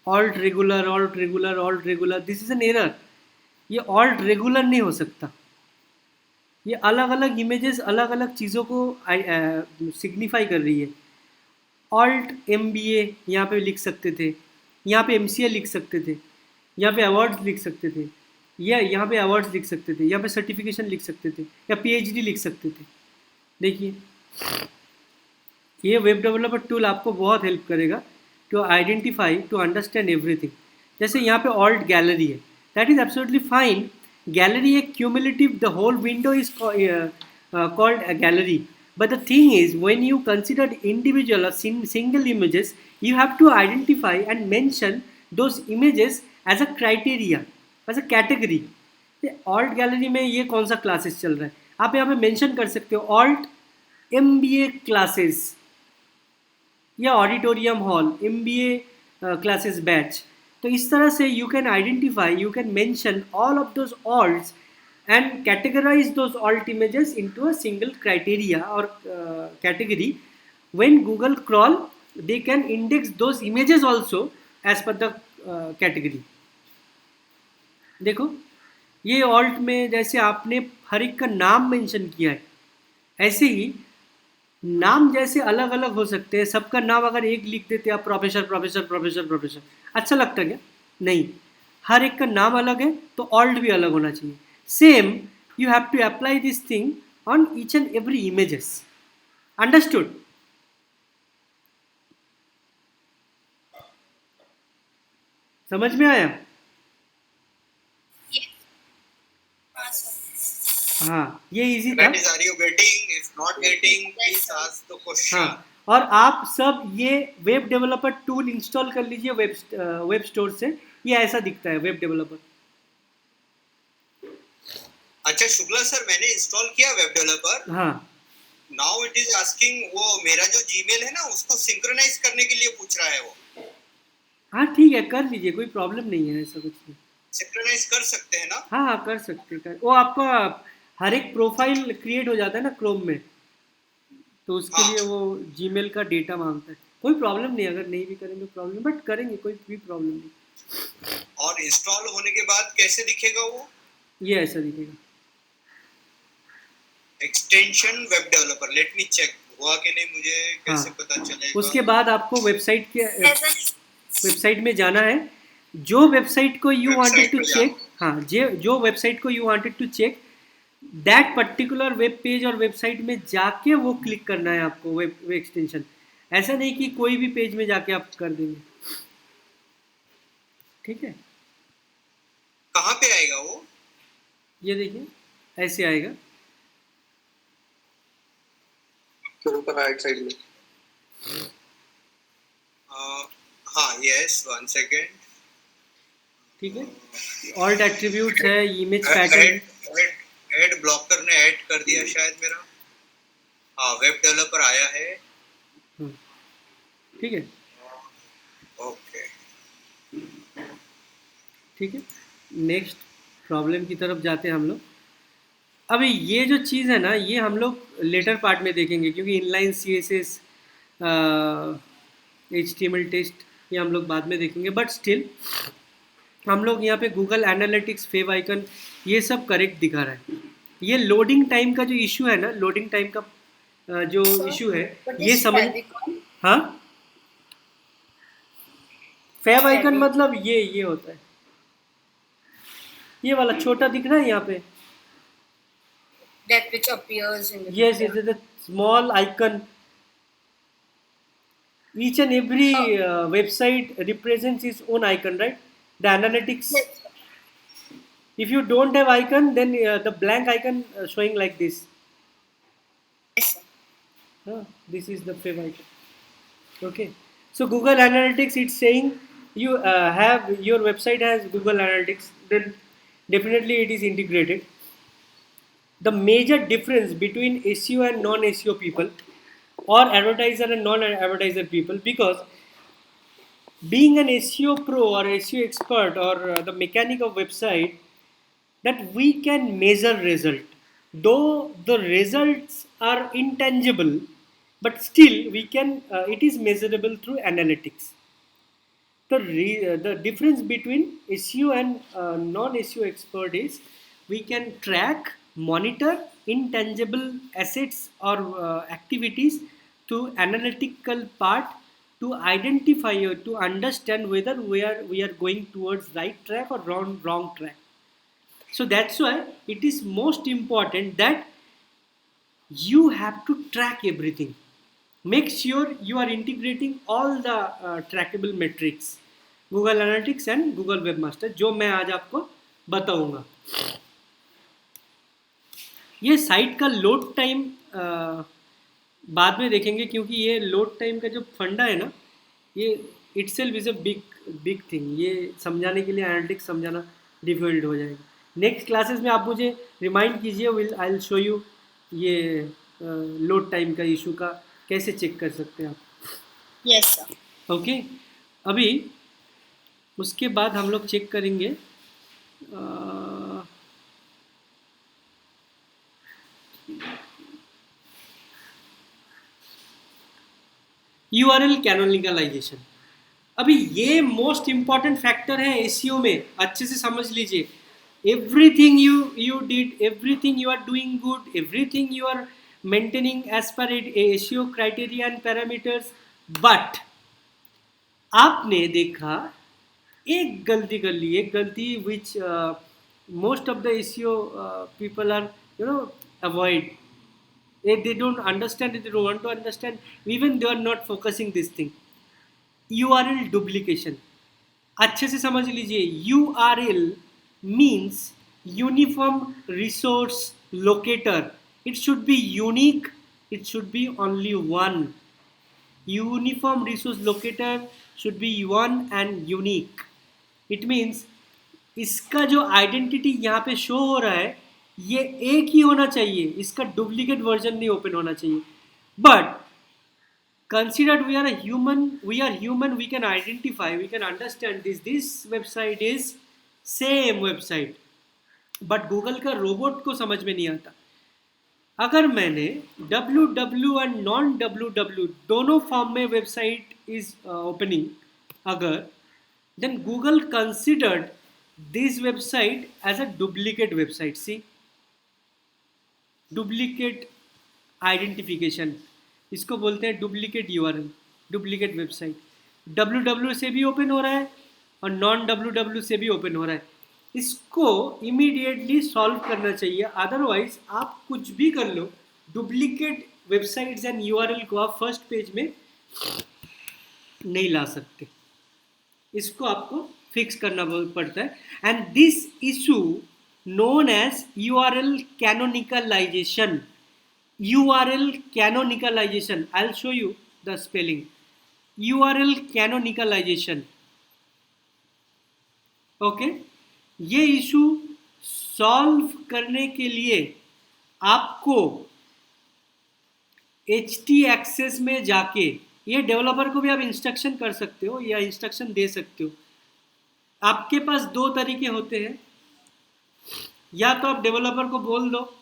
Alt regular, alt regular, alt regular, this is an error. ये ऑल्ट रेगुलर नहीं हो सकता। ये अलग अलग इमेजेस अलग अलग चीज़ों को सिग्निफाई कर रही है। ऑल्ट MBA यहाँ पे लिख सकते थे, यहाँ पे MCA लिख सकते थे, यहाँ पे अवार्ड्स लिख सकते थे, या यहाँ पे अवार्ड्स लिख सकते थे, यहाँ पे सर्टिफिकेशन लिख सकते थे, या PhD लिख सकते थे। देखिए ये वेब डेवलपर टूल आपको बहुत हेल्प करेगा to identify, to understand everything. जैसे यहाँ पे alt gallery है, that is absolutely fine. Gallery एक cumulative, the whole window is called a gallery. But the thing is, when you consider individual or single images, you have to identify and mention those images as a criteria, as a category. alt gallery में ये कौन सा classes चल रहा है, आप यहाँ पे mention कर सकते हो alt MBA classes या auditorium hall MBA classes batch. तो इस तरह से you can identify, you can mention all of those alts and categorise those alt images into a single criteria और category. When Google crawl they can index those images also as per the category. देखो ये alt में जैसे आपने हर एक का नाम mention किया है, ऐसे ही नाम जैसे अलग अलग हो सकते हैं. सबका नाम अगर एक लिख देते आप प्रोफेसर प्रोफेसर प्रोफेसर प्रोफेसर, अच्छा लगता क्या? नहीं, हर एक का नाम अलग है तो ऑल्ट भी अलग होना चाहिए. Same you have to apply this thing on each and every images. Understood? समझ में आया? हाँ सर. हाँ, ये इजी था. That is, are you getting? If not getting, please ask the question. हाँ, और आप सब ये वेब डेवलपर टूल इंस्टॉल कर लीजिए वेब स्टोर से. ये ऐसा दिखता है वेब डेवलपर. अच्छा शुक्ला सर, मैंने इंस्टॉल किया वेब डेवलपर. हाँ नाउ इट इज आस्किंग, वो मेरा जो जीमेल है ना उसको सिंक्रोनाइज करने के लिए पूछ रहा है वो. हाँ ठीक है, कर लीजिए, कोई प्रॉब्लम नहीं है, ऐसा कुछ नहीं. सिंक्रोनाइज कर सकते हैं ना? हाँ हाँ कर सकते कर. वो आपका हर एक प्रोफाइल क्रिएट हो जाता है ना क्रोम में, तो उसके हाँ. लिए वो जीमेल का डेटा मांगता है. कोई प्रॉब्लम नहीं, अगर नहीं भी करेंगे प्रॉब्लम, बट करेंगे कोई भी प्रॉब्लम नहीं. और इंस्टॉल होने के बाद कैसे दिखेगा वो? ये ऐसा दिखेगा. Extension web developer, let me check हुआ कि नहीं, मुझे कैसे हाँ. पता चलेगा? उसके बाद आपको वेबसाइट ऐसा में जाना है. जो वेबसाइट को यू वांटेड टू पे चेक, हाँ जो वेबसाइट को you wanted to check, that particular web page और वेबसाइट में जाके वो क्लिक करना है आपको वेब एक्सटेंशन. ऐसा नहीं कि कोई भी पेज में जाके आप कर देंगे. ठीक है, कहाँ पे आएगा वो? ये देखिए ऐसे आएगा. ऊपर राइट साइड में. हाँ यस, वन सेकेंड. ठीक है, ऑल्ट एट्रीब्यूट्स है, इमेज पैटर्न. ऐड ब्लॉकर ने ऐड कर दिया शायद मेरा. हाँ, वेब डेवलपर आया है. ठीक है, ओके ठीक है. नेक्स्ट प्रॉब्लम की तरफ जाते हैं हम लोग. अभी ये जो चीज़ है ना, ये हम लोग लेटर पार्ट में देखेंगे, क्योंकि इनलाइन CSS HTML टेस्ट ये हम लोग बाद में देखेंगे. बट स्टिल हम लोग यहाँ पे गूगल एनालिटिक्स, फेव आइकन, ये सब करेक्ट दिखा रहा है. ये लोडिंग टाइम का जो इशू है ना, लोडिंग टाइम का जो इशू है, ये समझ. हाँ, फेव आइकन मतलब ये होता है, ये वाला छोटा दिख रहा है यहाँ पे. that which appears in the Yes, it is a small icon. Each and every website represents its own icon, right? The analytics. Yes. If you don't have icon, then the blank icon showing like this. Yes, sir. This is the fav icon. Okay. So Google Analytics, it's saying you have your website has Google Analytics, then definitely it is integrated. The major difference between SEO and non-SEO people, or advertiser and non-advertiser people, because being an SEO pro or SEO expert or the mechanic of website, that we can measure result, though the results are intangible, but still we can it is measurable through analytics. The difference between SEO and non-SEO expert is we can track, monitor intangible assets or activities to analytical part to identify or to understand whether we are going towards right track or wrong track. So that's why it is most important that you have to track everything. Make sure you are integrating all the trackable metrics, Google Analytics and Google Webmaster, जो मैं आज आपको बताऊंगा. ये site का load time बाद में देखेंगे, क्योंकि ये लोड टाइम का जो फंडा है ना, ये itself is a big thing. ये समझाने के लिए एनालिटिक्स समझाना डिफिकल्ट हो जाएगा. नेक्स्ट क्लासेस में आप मुझे रिमाइंड कीजिए, आई विल शो यू ये लोड टाइम का इशू का कैसे चेक कर सकते हैं आप. Yes, sir. ओके, अभी उसके बाद हम लोग चेक करेंगे URL कैनोनिकलाइजेशन. अभी ये मोस्ट इम्पॉर्टेंट फैक्टर है एसईओ में, अच्छे से समझ लीजिए. Everything you did, everything you are doing good, everything you are maintaining as per SEO criteria and parameters, but आपने देखा एक गलती कर ली, एक गलती which most of the SEO people are avoid. They don't understand it, they don't want to understand, even they are not focusing this thing. URL duplication. अच्छे से समझ लीजिए. URL means uniform resource locator. It should be unique, it should be only one. Uniform resource locator should be one and unique. It means इसका जो identity यहाँ पे show हो रहा है ये एक ही होना चाहिए, इसका डुप्लीकेट वर्जन नहीं ओपन होना चाहिए. But considered we are human, we can identify, we can understand this website is same website. But Google का रोबोट को समझ में नहीं आता. अगर मैंने www और नॉन www दोनों फॉर्म में वेबसाइट इज ओपनिंग, अगर then Google considered this website as a duplicate website. See, duplicate identification, इसको बोलते हैं duplicate URL, duplicate website. www से भी ओपन हो रहा है और नॉन www से भी ओपन हो रहा है. इसको इमीडिएटली सॉल्व करना चाहिए, अदरवाइज आप कुछ भी कर लो, डुप्लीकेट वेबसाइट्स एंड URL को आप फर्स्ट पेज में नहीं ला सकते. इसको आपको फिक्स करना पड़ता है. And this issue known as URL canonicalization. URL canonicalization, I will show you the spelling. URL canonicalization. Okay, ये इशू सॉल्व करने के लिए आपको htaccess में जाके, ये डेवलपर को भी आप इंस्ट्रक्शन कर सकते हो या इंस्ट्रक्शन दे सकते हो. आपके पास दो तरीके होते हैं, या तो आप डेवलपर को बोल दो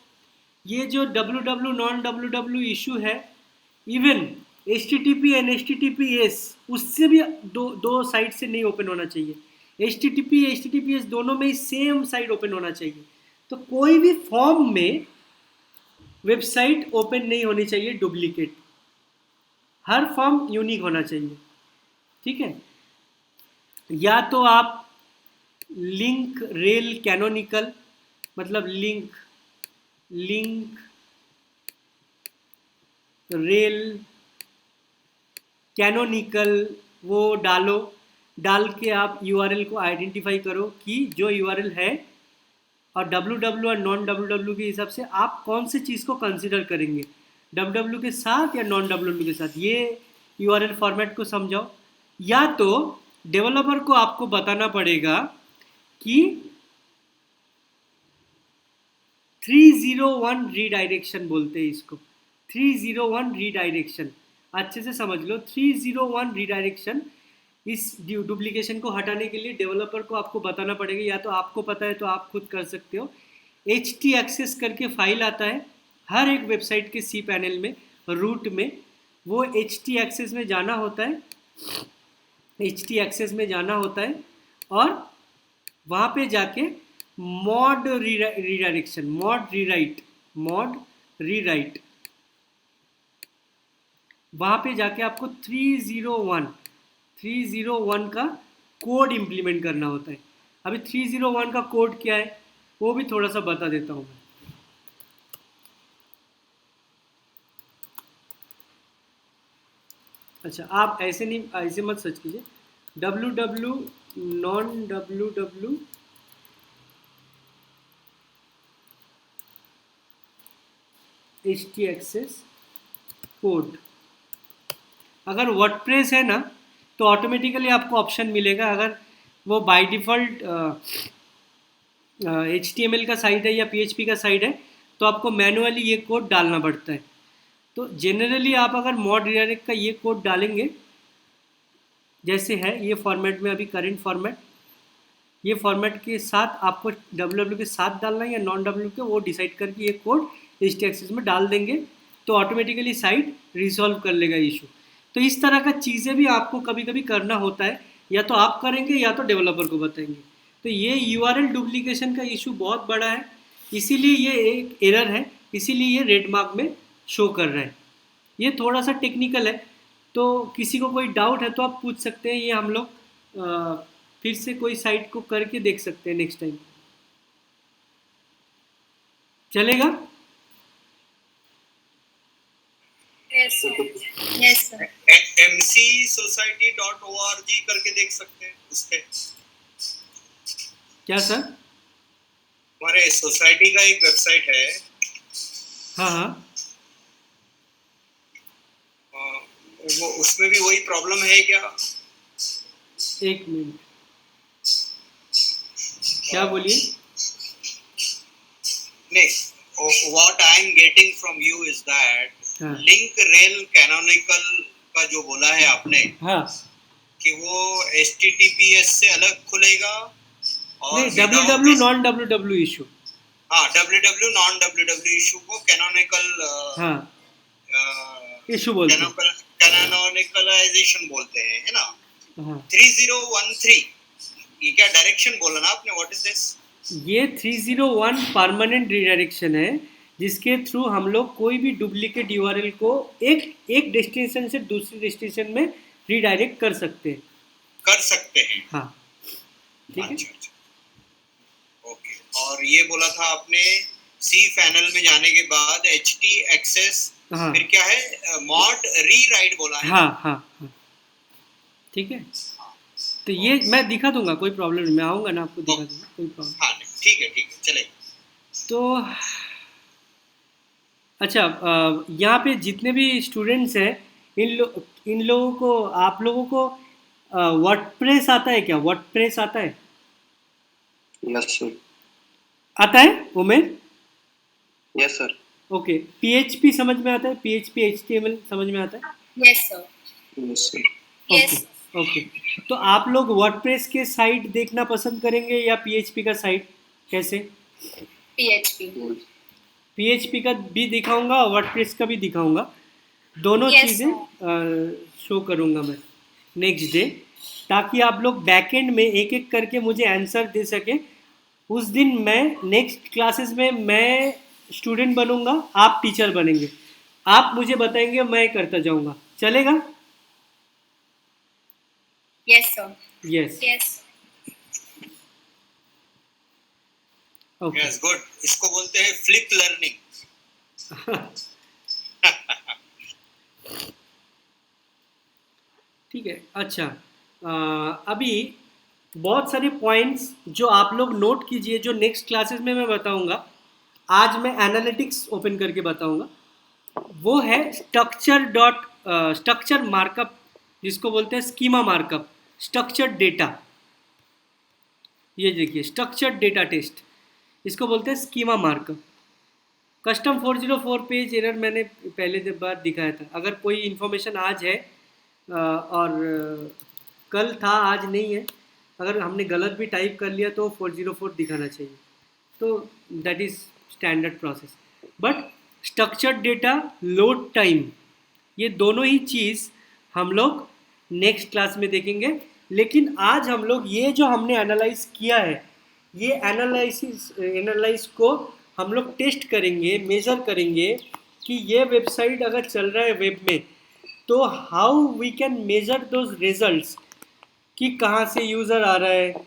ये जो www नॉन www इशू है, इवन HTTP एंड HTTPS उससे भी दो साइट से नहीं ओपन होना चाहिए. HTTP HTTPS दोनों में ही सेम साइट ओपन होना चाहिए. तो कोई भी फॉर्म में वेबसाइट ओपन नहीं होनी चाहिए डुप्लीकेट, हर फॉर्म यूनिक होना चाहिए. ठीक है, या तो आप लिंक रेल कैनोनिकल, मतलब लिंक रेल कैनोनिकल वो डाल के आप URL को आइडेंटिफाई करो कि जो URL है, और www और नॉन www के हिसाब से आप कौन से चीज़ को कंसिडर करेंगे, www के साथ या नॉन www के साथ. ये URL फॉर्मेट को समझाओ. या तो डेवलपर को आपको बताना पड़ेगा कि 301 रीडायरेक्शन बोलते हैं इसको, 301 रीडायरेक्शन. अच्छे से समझ लो, 301 रीडायरेक्शन. इस डुप्लीकेशन को हटाने के लिए डेवलपर को आपको बताना पड़ेगा, या तो आपको पता है तो आप खुद कर सकते हो. htaccess करके फाइल आता है हर एक वेबसाइट के सी पैनल में, रूट में. वो htaccess में जाना होता है, htaccess में जाना होता है, और वहाँ पे जाके मॉड रीडायरेक्शन, मॉड रीराइट, वहाँ पे जाके आपको 301 का कोड इम्प्लीमेंट करना होता है. अभी 301 का कोड क्या है वो भी थोड़ा सा बता देता हूँ मैं. अच्छा, आप ऐसे नहीं, ऐसे मत सर्च कीजिए, www non www htaccess code. अगर वर्डप्रेस है ना तो ऑटोमेटिकली आपको ऑप्शन मिलेगा, अगर वो बाय डिफ़ॉल्ट HTML का साइट है या PHP का साइट है तो आपको मैनुअली ये कोड डालना पड़ता है। तो जनरली आप अगर मॉड रिडायरेक्ट का ये कोड डालेंगे, जैसे है ये फॉर्मेट में अभी करंट फॉर्मेट, ये फॉर्मेट के साथ आपको www के साथ डालना है या नॉन www के, वो डिसाइड करके ये कोड htaccess में डाल देंगे तो ऑटोमेटिकली साइट रिजॉल्व कर लेगा इशू। तो इस तरह का चीज़ें भी आपको कभी कभी करना होता है, या तो आप करेंगे या तो डेवलपर को बताएंगे। तो ये URL डुप्लीकेशन का इशू बहुत बड़ा है, इसीलिए ये एक एरर है, इसीलिए ये रेड मार्क में शो कर रहा है। ये थोड़ा सा टेक्निकल है, तो किसी को कोई डाउट है तो आप पूछ सकते हैं, ये हम लोग फिर से कोई साइट को करके देख सकते हैं नेक्स्ट टाइम। चलेगा? Yes, sir. Yes, sir. mcsociety.org करके देख सकते हैं उस पे। क्या सर? हमारे सोसाइटी का एक वेबसाइट है, हाँ हाँ, वो उसमें भी वही प्रॉब्लम है क्या? एक मिनट, क्या बोलिए? नहीं, what I am getting from you is that हाँ लिंक रेल कैनोनिकल का जो बोला है आपने हाँ, कि वो HTTPS से अलग खुलेगा और नहीं, www नॉन www इशू, हाँ www नॉन www इशू को कैनोनिकल हाँ इशू बोलते हैं, कैनोनिकलाइजेशन बोलते हैं, है ना? हाँ 3013 ये क्या डायरेक्शन बोला ना आपने? What is this? ये 301 परमानेंट रिडायरेक्शन है, जिसके थ्रू हम लोग कोई भी डुप्लीकेट URL को एक डेस्टिनेशन से दूसरी डेस्टिनेशन में रिडायरेक्ट कर सकते हैं। हाँ, ठीक है। अच्छा, ओके। और ये बोला था आपने cPanel में जाने के बाद htAccess, हाँ फिर क्या है? mod rewrite बोला है। हाँ हाँ हाँ, ठीक है। तो ये मैं दिखा दूंगा, कोई प्रॉब्लम नहीं, मैं आऊँगा ना आपको दिखा दूंगा, कोई प्रॉब्लम। हाँ ठीक है चलेगा। तो अच्छा, यहाँ पे जितने भी स्टूडेंट्स हैं, इन लोगों को, आप लोगों को वर्डप्रेस आता है क्या? वर्डप्रेस आता है? Yes sir. आता है Umer? Yes sir. Okay, PHP समझ में आता है? PHP HTML समझ में आता है? Yes, sir. Yes sir. Yes. Okay, तो आप लोग वर्डप्रेस के साइट देखना पसंद करेंगे या PHP का साइट? कैसे? PHP. PHP का भी दिखाऊंगा और वर्डप्रेस का भी दिखाऊंगा, दोनों Yes, चीज़ें शो करूंगा मैं नेक्स्ट डे, ताकि आप लोग बैकएंड में एक एक करके मुझे आंसर दे सकें। उस दिन मैं नेक्स्ट क्लासेस में मैं स्टूडेंट बनूंगा, आप टीचर बनेंगे, आप मुझे बताएंगे, मैं करता जाऊंगा। चलेगा? Yes, sir. Yes, Yes. Okay, yes good. इसको बोलते हैं फ्लिप लर्निंग। ठीक है। अच्छा, अभी बहुत सारे पॉइंट्स जो आप लोग नोट कीजिए, जो नेक्स्ट क्लासेस में मैं बताऊंगा। आज मैं एनालिटिक्स ओपन करके बताऊंगा, वो है स्ट्रक्चर मार्कअप, जिसको बोलते हैं स्कीमा मार्कअप, स्ट्रक्चर्ड डेटा। ये देखिए, स्ट्रक्चर्ड डेटा टेस्ट, इसको बोलते हैं schema markup. Custom 404 page error मैंने पहले बार दिखाया था। अगर कोई इन्फॉर्मेशन आज है और कल था, आज नहीं है, अगर हमने गलत भी टाइप कर लिया तो 404 दिखाना चाहिए। तो that is standard process. But structured data, load time, ये दोनों ही चीज़ हम लोग नेक्स्ट क्लास में देखेंगे। लेकिन आज हम लोग ये जो हमने एनालाइज किया है, ये एनालाइज को हम लोग टेस्ट करेंगे, मेज़र करेंगे कि ये वेबसाइट अगर चल रहा है वेब में, तो how we can measure those results, कि कहाँ से यूज़र आ रहा है,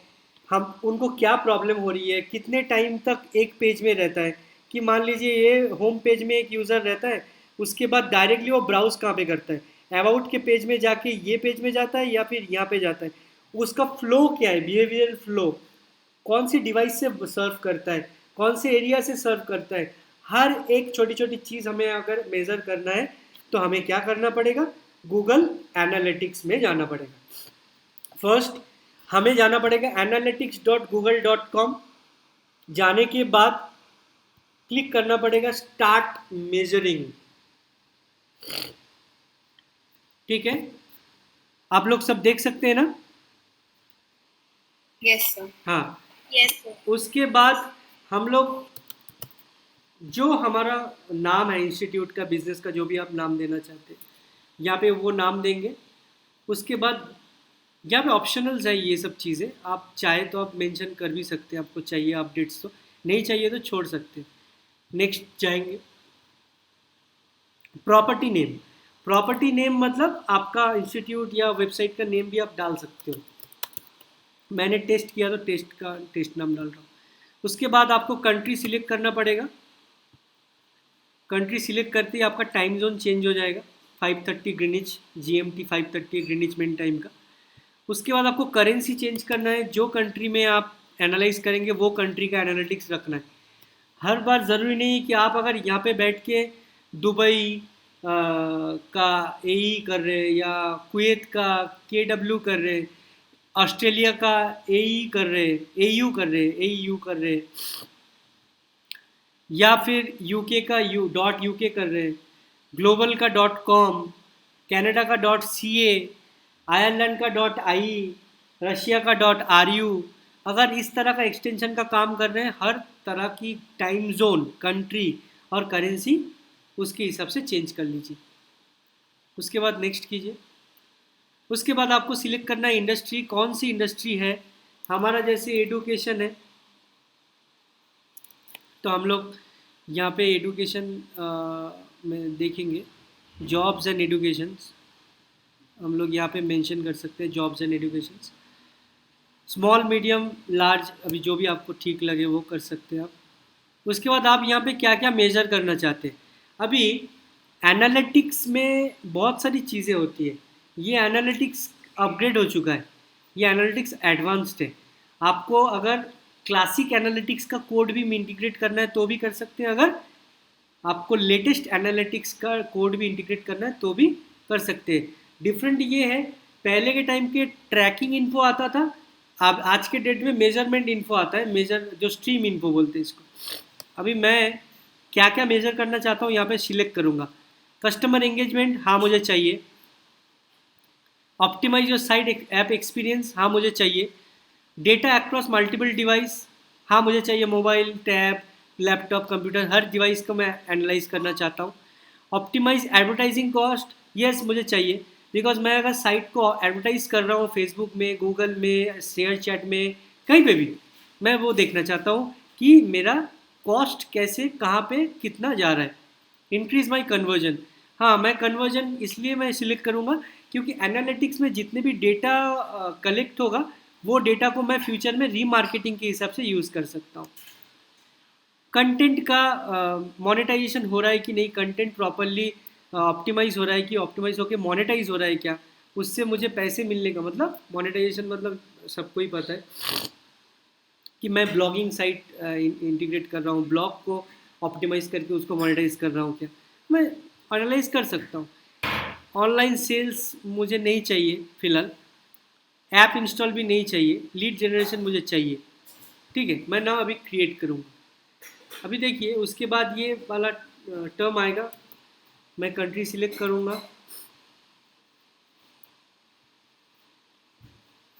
हम उनको क्या प्रॉब्लम हो रही है, कितने टाइम तक एक पेज में रहता है। कि मान लीजिए ये होम पेज में एक यूज़र रहता है, उसके बाद डायरेक्टली वो ब्राउज़ कहाँ पे करता है, अबाउट के पेज में जाके ये पेज में जाता है या फिर यहाँ पे जाता है, उसका फ्लो क्या है, बिहेवियरल फ्लो, कौन सी डिवाइस से सर्व करता है, कौन से एरिया से सर्व करता है, हर एक छोटी छोटी चीज़ हमें अगर मेज़र करना है तो हमें क्या करना पड़ेगा, गूगल एनालिटिक्स में जाना पड़ेगा। फर्स्ट हमें जाना पड़ेगा analytics.google.com। जाने के बाद क्लिक करना पड़ेगा स्टार्ट मेजरिंग। ठीक है, आप लोग सब देख सकते हैं ना? Yes, sir. हाँ, Yes, sir. उसके बाद हम लोग जो हमारा नाम है इंस्टीट्यूट का, बिजनेस का, जो भी आप नाम देना चाहते हैं, यहाँ पे वो नाम देंगे। उसके बाद यहाँ पे ऑप्शनल्स है ये सब चीज़ें, आप चाहे तो आप मेंशन कर भी सकते हैं, आपको चाहिए अपडेट्स तो, नहीं चाहिए तो छोड़ सकते हैं। नेक्स्ट जाएंगे, प्रॉपर्टी नेम। प्रॉपर्टी नेम मतलब आपका इंस्टीट्यूट या वेबसाइट का नेम भी आप डाल सकते हो। मैंने टेस्ट किया तो टेस्ट नाम डाल रहा हूँ। उसके बाद आपको कंट्री सिलेक्ट करना पड़ेगा। कंट्री सिलेक्ट करते ही आपका टाइम जोन चेंज हो जाएगा, 5:30 Greenwich GMT, 5:30 Greenwich main time का। उसके बाद आपको करेंसी चेंज करना है, जो कंट्री में आप एनालाइज करेंगे वो कंट्री का एनालिटिक्स रखना है। हर बार ज़रूरी नहीं है कि आप अगर यहाँ पे बैठ के दुबई का AE कर रहे हैं या कुवैत का KW कर रहे हैं, ऑस्ट्रेलिया का AE कर रहे हैं, AU कर रहे हैं, AEU कर रहे हैं, या फिर UK का .UK कर रहे हैं, ग्लोबल का .com, कनाडा का .ca, आयरलैंड का .ie, रशिया का .ru, अगर इस तरह का एक्सटेंशन का काम कर रहे हैं, हर तरह की टाइम जोन, कंट्री और करेंसी उसके हिसाब से चेंज कर लीजिए। उसके बाद नेक्स्ट कीजिए। उसके बाद आपको सिलेक्ट करना है इंडस्ट्री, कौन सी इंडस्ट्री है। हमारा जैसे एडुकेशन है तो हम लोग यहाँ पे एडुकेशन में देखेंगे, जॉब्स एंड एडुकेशंस, हम लोग यहाँ पे मेंशन कर सकते हैं jobs and educations. Small, medium, large, अभी जो भी आपको ठीक लगे वो कर सकते हैं आप। उसके बाद आप यहाँ पे क्या क्या मेजर करना चाहते हैं। अभी एनालिटिक्स में बहुत सारी चीज़ें होती है, ये एनालिटिक्स अपग्रेड हो चुका है, ये एनालिटिक्स एडवांस्ड है। आपको अगर क्लासिक एनालिटिक्स का कोड भी इंटीग्रेट करना है तो भी कर सकते हैं, अगर आपको लेटेस्ट एनालिटिक्स का कोड भी इंटीग्रेट करना है तो भी कर सकते हैं। डिफरेंट ये है, पहले के टाइम के ट्रैकिंग इन्फो आता था, अब आज के डेट में मेजरमेंट इन्फो आता है, मेजर जो स्ट्रीम इन्फो बोलते हैं इसको। अभी मैं क्या क्या मेजर करना चाहता हूँ यहाँ पे सिलेक्ट करूँगा। कस्टमर एंगेजमेंट, हाँ मुझे चाहिए। Optimize your site app experience, हाँ मुझे चाहिए। डेटा अक्रॉस मल्टीपल डिवाइस, हाँ मुझे चाहिए। मोबाइल, टैब, लैपटॉप, कंप्यूटर, हर डिवाइस को मैं एनालाइज करना चाहता हूँ। ऑप्टिमाइज एडवर्टाइजिंग कॉस्ट, यस मुझे चाहिए, बिकॉज मैं अगर साइट को एडवर्टाइज कर रहा हूँ फेसबुक में, गूगल में, शेयर चैट में, कहीं पे भी, मैं वो देखना चाहता हूँ कि मेरा कॉस्ट कैसे, कहाँ पे, कितना जा रहा है। इंक्रीज माई कन्वर्जन, हाँ मैं कन्वर्जन इसलिए मैं सिलेक्ट करूँगा क्योंकि एनालिटिक्स में जितने भी डेटा कलेक्ट होगा वो डेटा को मैं फ्यूचर में रीमार्केटिंग के हिसाब से यूज़ कर सकता हूँ। कंटेंट का मोनेटाइजेशन हो रहा है कि नहीं, कंटेंट प्रॉपरली ऑप्टिमाइज हो रहा है कि ऑप्टिमाइज होकर मोनेटाइज हो रहा है क्या, उससे मुझे पैसे मिलने का मतलब मोनेटाइजेशन मतलब सबको ही पता है कि मैं ब्लॉगिंग साइट इंटीग्रेट कर रहा हूँ, ब्लॉग को ऑप्टिमाइज करके उसको मोनेटाइज कर रहा हूँ क्या, मैं एनालाइज कर सकता हूँ। ऑनलाइन सेल्स मुझे नहीं चाहिए फिलहाल, ऐप इंस्टॉल भी नहीं चाहिए, लीड जनरेशन मुझे चाहिए। ठीक है, मैं ना अभी क्रिएट करूँगा। अभी देखिए उसके बाद ये वाला टर्म आएगा, मैं कंट्री सिलेक्ट करूँगा।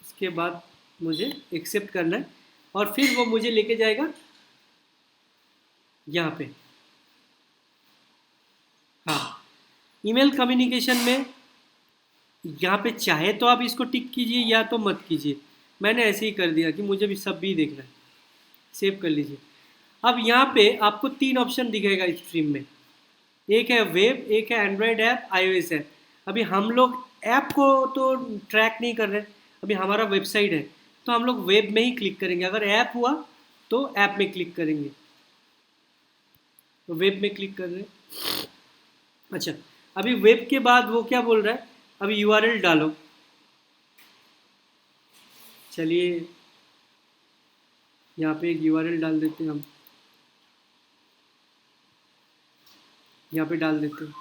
उसके बाद मुझे एक्सेप्ट करना है और फिर वो मुझे लेके जाएगा यहाँ पे। हाँ, ईमेल कम्युनिकेशन में यहाँ पे चाहे तो आप इसको टिक कीजिए या तो मत कीजिए, मैंने ऐसे ही कर दिया कि मुझे भी सब भी देखना है। सेव कर लीजिए। अब यहाँ पे आपको 3 ऑप्शन दिखेगा स्ट्रीम में, एक है वेब, एक है एंड्रॉयड ऐप, iOS ऐप। अभी हम लोग ऐप को तो ट्रैक नहीं कर रहे, अभी हमारा वेबसाइट है तो हम लोग वेब में ही क्लिक करेंगे। अगर ऐप हुआ तो ऐप में क्लिक करेंगे, तो वेब में क्लिक कर रहे हैं। अच्छा, अभी वेब के बाद वो क्या बोल रहा है, अभी यूआरएल डालो। चलिए यहाँ पे एक यूआरएल डाल देते हैं हम, यहाँ पे डाल देते हैं,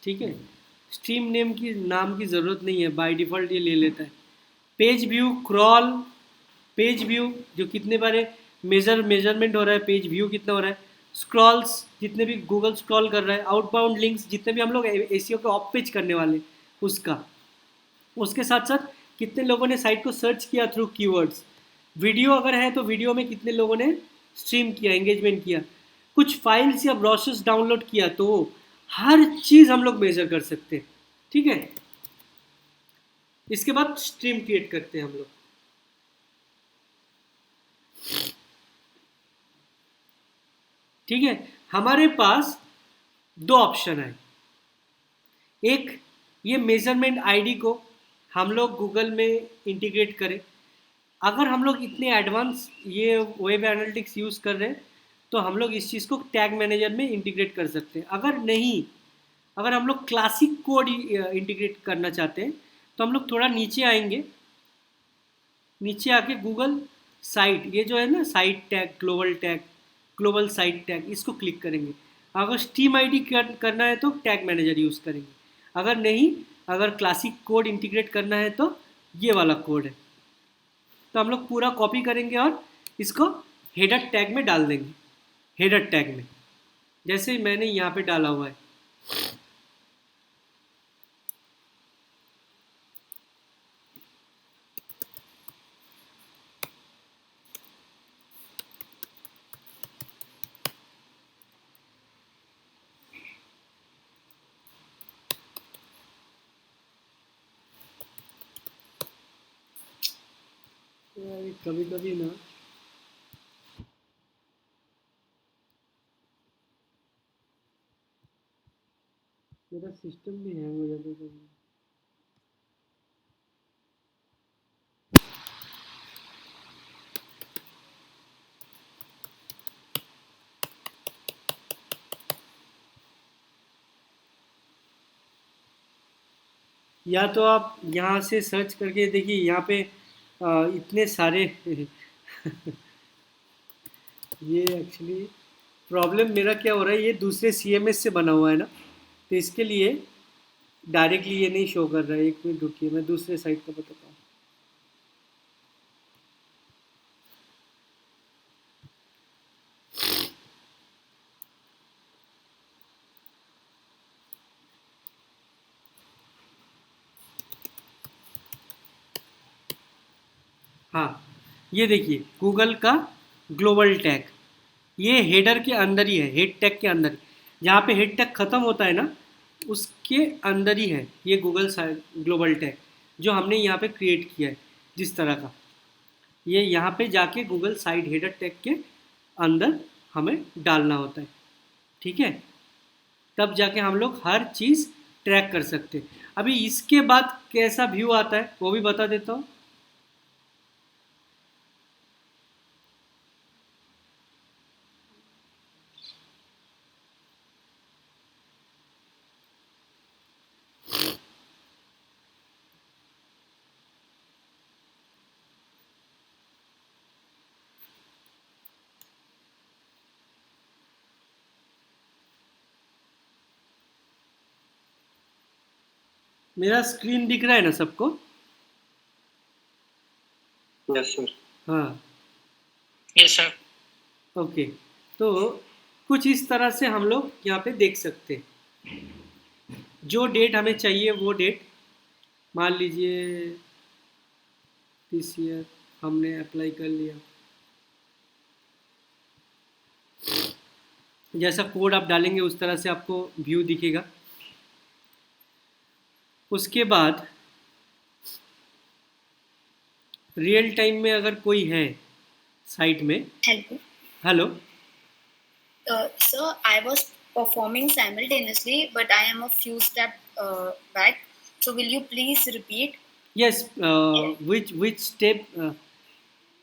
ठीक है। स्ट्रीम नेम की नाम की ज़रूरत नहीं है, बाय डिफ़ॉल्ट ये ले लेता है। Page view, crawl, page view जो कितने बारे मेजरमेंट हो रहा है, पेज व्यू कितना हो रहा है, स्क्रॉल्स जितने भी गूगल स्क्रॉल कर रहा है, आउटबाउंड लिंक्स जितने भी हम लोग एसईओ के ऑफ पेज करने वाले उसका, उसके साथ साथ कितने लोगों ने साइट को सर्च किया थ्रू कीवर्ड्स, वीडियो अगर है तो वीडियो में कितने लोगों ने स्ट्रीम किया, एंगेजमेंट किया, कुछ फाइल्स या ब्रोशर्स डाउनलोड किया, तो हर चीज़ हम लोग मेजर कर सकते हैं, ठीक है। इसके बाद स्ट्रीम क्रिएट करते हैं हम लोग। ठीक है, हमारे पास दो ऑप्शन है। एक, ये मेजरमेंट आईडी को हम लोग गूगल में इंटीग्रेट करें। अगर हम लोग इतने एडवांस ये वेब एनालिटिक्स यूज़ कर रहे हैं तो हम लोग इस चीज़ को टैग मैनेजर में इंटीग्रेट कर सकते हैं। अगर नहीं, अगर हम लोग क्लासिक कोड इंटीग्रेट करना चाहते हैं तो हम लोग थोड़ा नीचे आएंगे, नीचे आके गूगल साइट, ये जो है ना site tag, global site tag, इसको क्लिक करेंगे। अगर स्ट्रीम आईडी करना है तो टैग मैनेजर यूज़ करेंगे, अगर नहीं, अगर क्लासिक कोड इंटीग्रेट करना है तो ये वाला कोड है। तो हम लोग पूरा कॉपी करेंगे और इसको हेडर टैग में डाल देंगे, हेडर टैग में, जैसे मैंने यहाँ पे डाला हुआ है। कभी कभी ना मेरा सिस्टम भी हैंग हो जाता है कभी। या तो आप यहाँ से सर्च करके देखिए, यहाँ पे इतने सारे ये एक्चुअली प्रॉब्लम मेरा क्या हो रहा है, ये दूसरे CMS से बना हुआ है ना, तो इसके लिए डायरेक्टली ये नहीं शो कर रहा है। एक मिनट रुकिए, मैं दूसरे साइट का बताता हूँ। हाँ, ये देखिए गूगल का ग्लोबल टैग, ये हेडर के अंदर ही है, हेड टैग के अंदर, जहाँ पे हेड टैग ख़त्म होता है ना उसके अंदर ही है ये गूगल ग्लोबल टैग जो हमने यहाँ पे क्रिएट किया है। जिस तरह का ये यहाँ पे जाके गूगल साइट हेडर टैग के अंदर हमें डालना होता है, ठीक है, तब जाके हम लोग हर चीज़ ट्रैक कर सकते हैं। अभी इसके बाद कैसा व्यू आता है वो भी बता देता हूँ। मेरा स्क्रीन दिख रहा है ना सबको? Yes sir. हाँ, यस सर। ओके, तो कुछ इस तरह से हम लोग यहाँ पे देख सकते हैं। जो डेट हमें चाहिए वो डेट, मान लीजिए दिस ईयर हमने अप्लाई कर लिया, जैसा कोड आप डालेंगे उस तरह से आपको व्यू दिखेगा। उसके बाद रियल टाइम में अगर कोई है साइट में, Hello. Hello, Sir, I was performing simultaneously, but I am a few steps back. So will you please repeat? yes, which step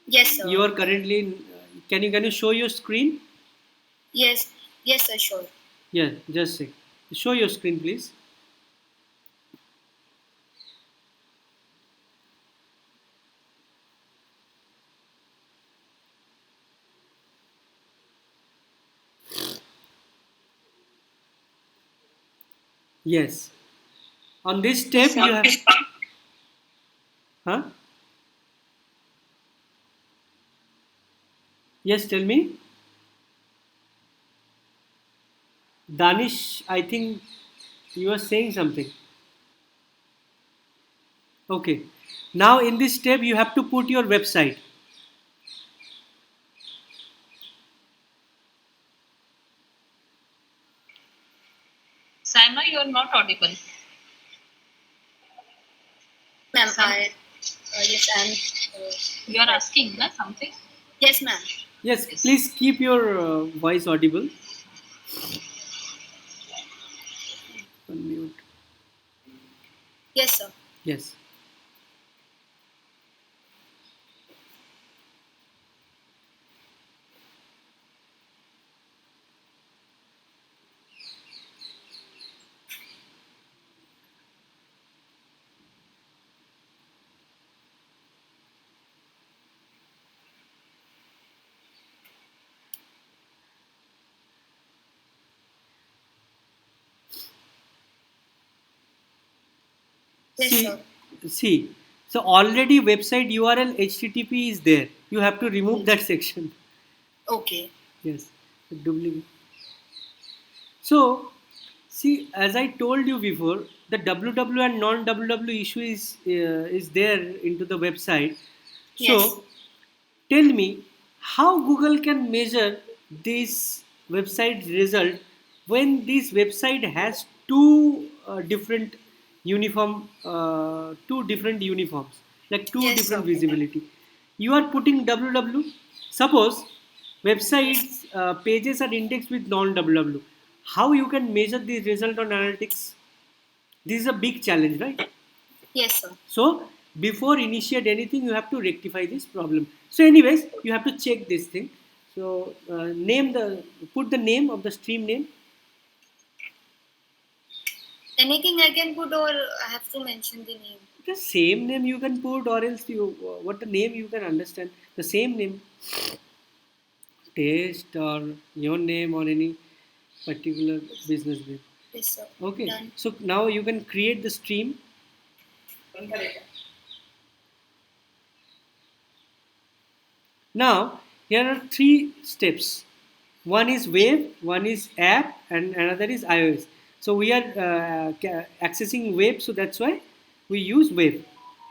Yes, sir. you are currently, can you show your screen? Yes, sir, sure. Yeah, just say. Show your screen, please. Yes. On this step, you have. Huh? Yes, tell me. Danish, I think you are saying something. Okay. Now, in this step, you have to put your website. Saima, you are not audible. Ma'am, Sam- yes, I'm. You are asking na, something? Yes, ma'am. Yes, please keep your voice audible. Unmute. Yes, sir. Yes. Yes, See, sir. see. So already website URL HTTP is there. You have to remove that section. Okay. Yes. Duplicate. So, see, as I told you before, the WW and non-WW issue is there into the website. Yes. So, tell me how Google can measure this website result when this website has two different uniforms, like two Yes, different sir. visibility. You are putting WW. Suppose websites pages are indexed with non-WW. How you can measure the result on analytics? This is a big challenge, right? Yes, sir. So before initiate anything, you have to rectify this problem. So anyways, you have to check this thing. So put the name of the stream name. Anything I can put, or I have to mention the name? The same name you can put, or else what the name you can understand. The same name, taste or your name or any particular business name. Yes, sir. Okay. Done. So now you can create the stream. Now, here are three steps. One is web, one is app, and another is iOS. So we are accessing web, so that's why we use web.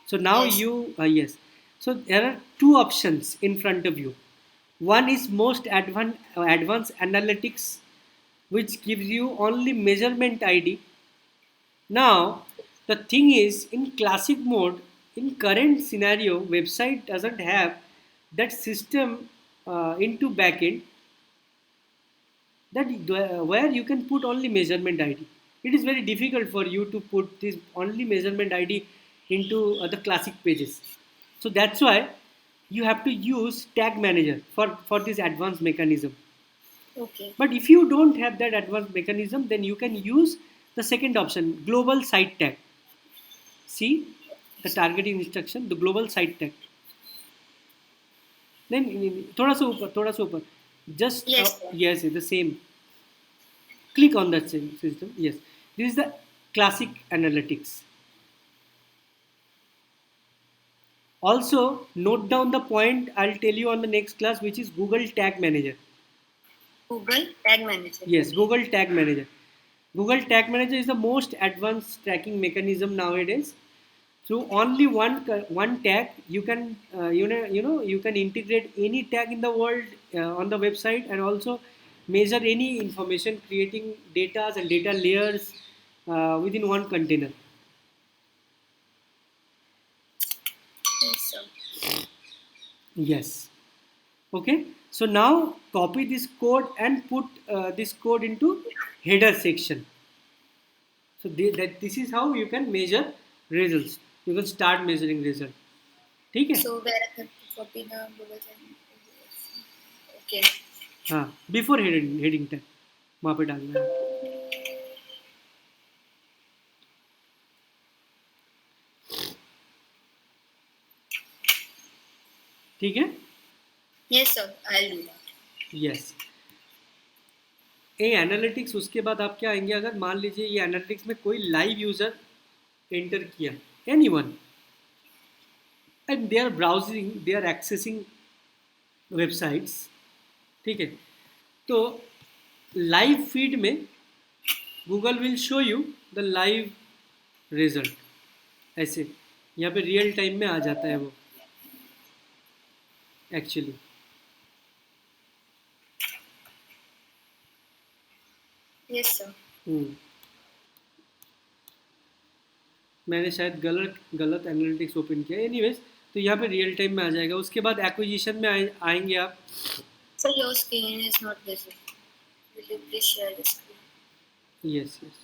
So now Yes. yes. So there are two options in front of you. One is most advanced analytics, which gives you only measurement ID. Now, the thing is, in classic mode, in current scenario, website doesn't have that system into backend where you can put only measurement ID. It is very difficult for you to put this only measurement ID into the classic pages. So that's why you have to use tag manager for this advanced mechanism. Okay. But if you don't have that advanced mechanism, then you can use the second option, global site tag. See the targeting instruction, the global site tag. Then थोड़ा सा ऊपर. Just Yes, sir. yes, the same. Click on that same system. Yes, this is the classic analytics. Also, note down the point I'll tell you on the next class, which is Google Tag Manager. Google Tag Manager. Yes, Google Tag Manager. Google Tag Manager is the most advanced tracking mechanism nowadays. Through only one tag, you can you can integrate any tag in the world on the website, and also measure any information, creating data and data layers within one container. Yes, sir. Yes. Okay. So now copy this code and put this code into header section. So this is how you can measure results. You can start measuring result. ठीक है? So where I have to copy the Google Tag. Okay. हाँ, before heading tag वहाँ पे डालना है. ठीक है? Yes, sir. I'll do that. Yes. ये एनालिटिक्स, उसके बाद आप क्या आएंगे, अगर मान लीजिए ये एनालिटिक्स में कोई लाइव यूज़र एंटर किया, anyone, and they are browsing, they are accessing websites, ठीक है, तो लाइव फीड में Google will show you the live result, ऐसे यहाँ पे रियल टाइम में आ जाता है वो एक्चुअली। Yes, sir. मैंने शायद गलत एनालिटिक्स ओपन किया, एनीवेज, तो यहाँ पे रियल टाइम में आ जाएगा। उसके बाद एक्विजिशन में आएंगे आप। So your screen is not visible. Will you please share the screen? Yes yes.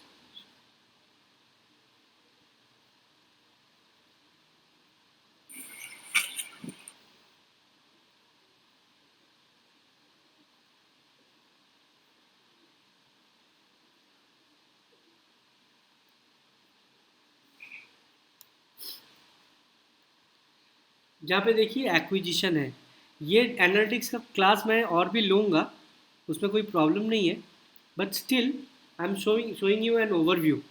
जहाँ पे देखिए एक्विजिशन है, ये एनालिटिक्स का क्लास मैं और भी लूँगा, उसमें कोई प्रॉब्लम नहीं है, but still I am showing you an overview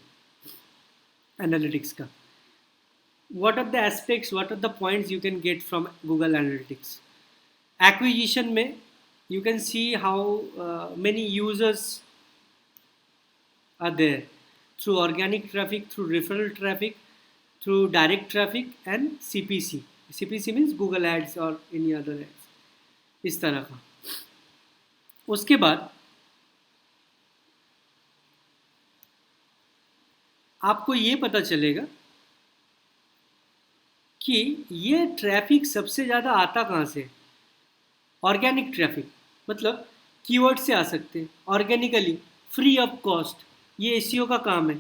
analytics का। what are the aspects, what are the points you can get from Google Analytics? Acquisition में you can see how many users are there through organic traffic, through referral traffic, through direct traffic and CPC. CPC means Google Ads or any other ads, इस तरह का। उसके बाद आपको ये पता चलेगा कि ये ट्रैफिक सबसे ज़्यादा आता कहाँ से। ऑर्गेनिक ट्रैफिक मतलब कीवर्ड से आ सकते हैं, ऑर्गेनिकली, फ्री ऑफ कॉस्ट, ये एसईओ का काम है।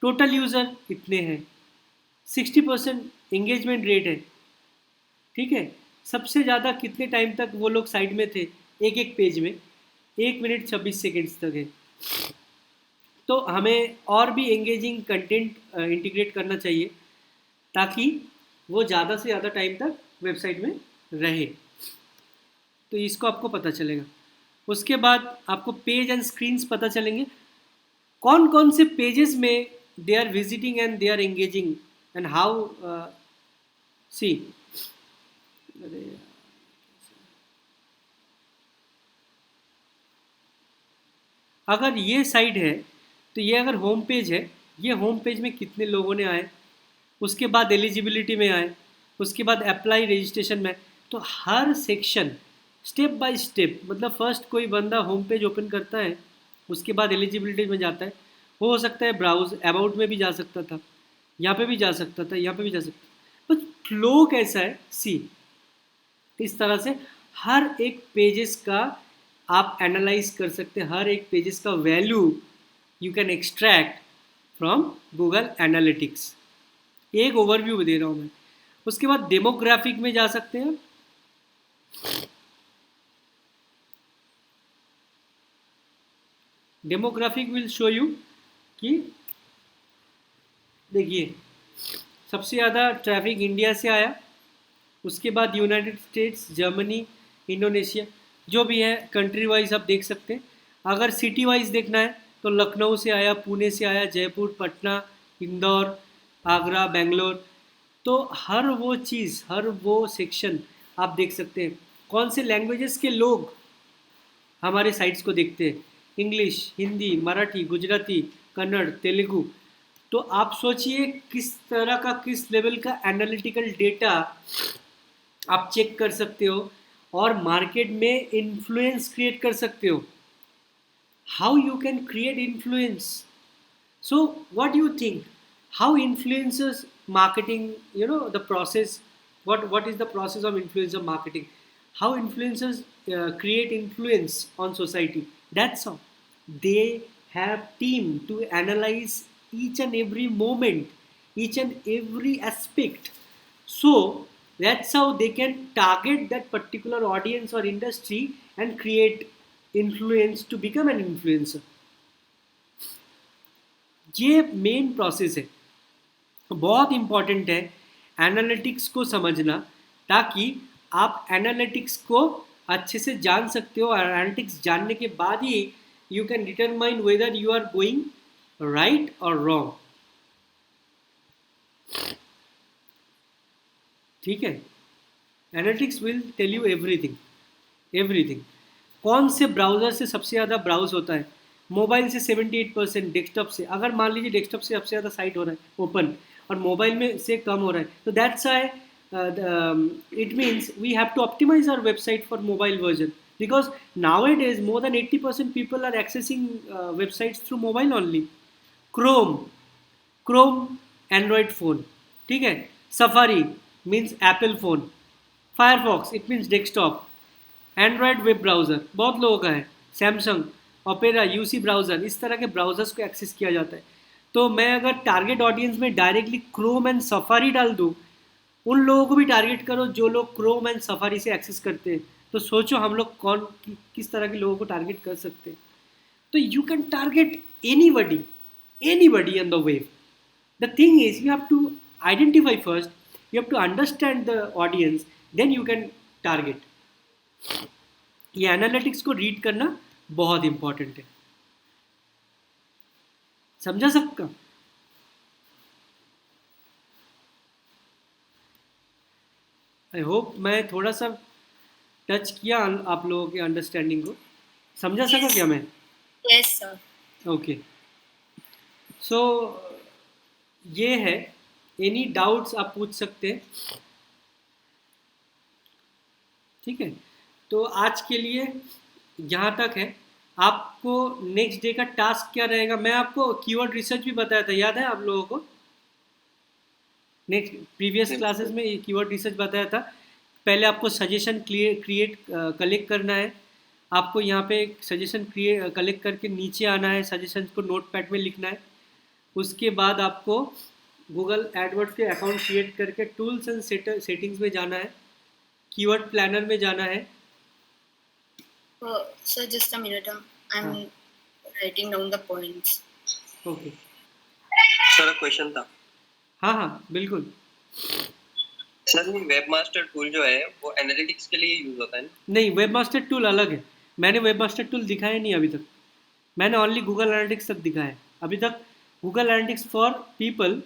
टोटल यूज़र इतने हैं, 60% एंगेजमेंट रेट है, ठीक है। सबसे ज़्यादा कितने टाइम तक वो लोग साइट में थे, एक पेज में 1 मिनट 26 सेकेंड्स तक है। तो हमें और भी एंगेजिंग कंटेंट इंटीग्रेट करना चाहिए ताकि वो ज़्यादा से ज़्यादा टाइम तक वेबसाइट में रहे, तो इसको आपको पता चलेगा। उसके बाद आपको पेज एंड स्क्रीन्स पता चलेंगे, कौन कौन से पेजेस में they are visiting and they are engaging and how see. अगर ये साइट है तो ये अगर होम पेज है, ये होम पेज में कितने लोगों ने आए, उसके बाद एलिजिबिलिटी में आए, उसके बाद अप्लाई रजिस्ट्रेशन में, तो हर सेक्शन स्टेप बाय स्टेप, मतलब फर्स्ट कोई बंदा होम पेज ओपन करता है, उसके बाद एलिजिबिलिटी में जाता है, वो हो सकता है ब्राउज अबाउट में भी जा सकता था, यहाँ पे भी जा सकता था, यहाँ पे भी जा सकता था, बस फ्लो कैसा है सी। इस तरह से हर एक पेजेस का आप एनालाइज कर सकते हैं, हर एक पेजेस का value you can extract from Google analytics. एक ओवरव्यू दे रहा हूँ मैं। उसके बाद डेमोग्राफिक में जा सकते हैं। डेमोग्राफिक विल शो यू कि देखिए सबसे ज़्यादा ट्रैफिक इंडिया से आया, उसके बाद यूनाइटेड स्टेट्स, जर्मनी, इंडोनेशिया, जो भी है कंट्री वाइज आप देख सकते हैं। अगर सिटी वाइज देखना है तो लखनऊ से आया, पुणे से आया, जयपुर, पटना, इंदौर, आगरा, बेंगलोर, तो हर वो चीज़, हर वो सेक्शन आप देख सकते हैं। कौन से लैंग्वेजेस के लोग हमारे साइट्स को देखते हैं, इंग्लिश, हिंदी, मराठी, गुजराती, कन्नड़, तेलुगु। तो आप सोचिए किस तरह का, किस लेवल का एनालिटिकल डेटा आप चेक कर सकते हो और मार्केट में इन्फ्लुएंस क्रिएट कर सकते हो। How you can create influence, so what you think, how influencers marketing, you know, the process, what is the process of influencer marketing, how influencers create influence on society. That's how they have team to analyze each and every moment, each and every aspect, so that's how they can target that particular audience or industry and create influence to become an influencer. ये main process है, बहुत important है analytics को समझना, ताकि आप analytics को अच्छे से जान सकते हो, और एनालिटिक्स जानने के बाद ही you can determine whether you are going right और रॉन्ग। ठीक है, analytics will tell you everything. कौन से ब्राउज़र से सबसे ज़्यादा ब्राउज होता है? मोबाइल से 78%, डेस्कटॉप से, अगर मान लीजिए डेस्कटॉप से सबसे ज़्यादा साइट हो रहा है ओपन और मोबाइल में से कम हो रहा है, तो that's I it means we have to optimize our website for mobile version, because nowadays more than 80% people are accessing websites through mobile only. Chrome Android phone, ठीक है, Safari means Apple phone, Firefox it means desktop, Android web browser बहुत लोगों का है, Samsung, Opera, UC browser, इस तरह के browsers को एक्सेस किया जाता है। तो मैं अगर टारगेट ऑडियंस में डायरेक्टली क्रोम एंड सफारी डाल दूँ, उन लोगों को भी टारगेट करो जो लोग क्रोम एंड सफारी से एक्सेस करते हैं, तो सोचो हम लोग किस तरह के लोगों को टारगेट कर सकते हैं। तो you can target anybody on the web. The thing is you have to identify first, you have to understand the audience, then you can target. ये एनालिटिक्स को रीड करना बहुत इंपॉर्टेंट है, समझा सबका? आई होप मैं थोड़ा सा टच किया आप लोगों के अंडरस्टैंडिंग को, समझा सका क्या मैं? Yes, sir. ओके, सो ये है, एनी डाउट्स आप पूछ सकते हैं। ठीक है, तो आज के लिए यहाँ तक है। आपको नेक्स्ट डे का टास्क क्या रहेगा? मैं आपको कीवर्ड रिसर्च भी बताया था, याद है आप लोगों को? नेक्स्ट प्रीवियस क्लासेस में कीवर्ड रिसर्च बताया था। पहले आपको सजेशन क्रिएट कलेक्ट करना है, आपको यहाँ पे सजेशन कलेक्ट करके नीचे आना है, सजेशन को नोटपैड में लिखना है। उसके बाद आपको गूगल एडवर्ड्स के अकाउंट क्रिएट करके टूल्स एंड सेटिंग्स में जाना है, कीवर्ड प्लानर में जाना है। Sir, just a minute. I'm writing down the points. Okay, sir question था। हाँ बिल्कुल। सर ये वेबमास्टर टूल जो है वो एनालिटिक्स के लिए यूज होता है ना? नहीं, वेबमास्टर टूल अलग है। मैंने वेबमास्टर टूल दिखाया नहीं अभी तक, मैंने ओनली गूगल एनालिटिक्स तक दिखाया है अभी तक। गूगल एनालिटिक्स फॉर पीपल,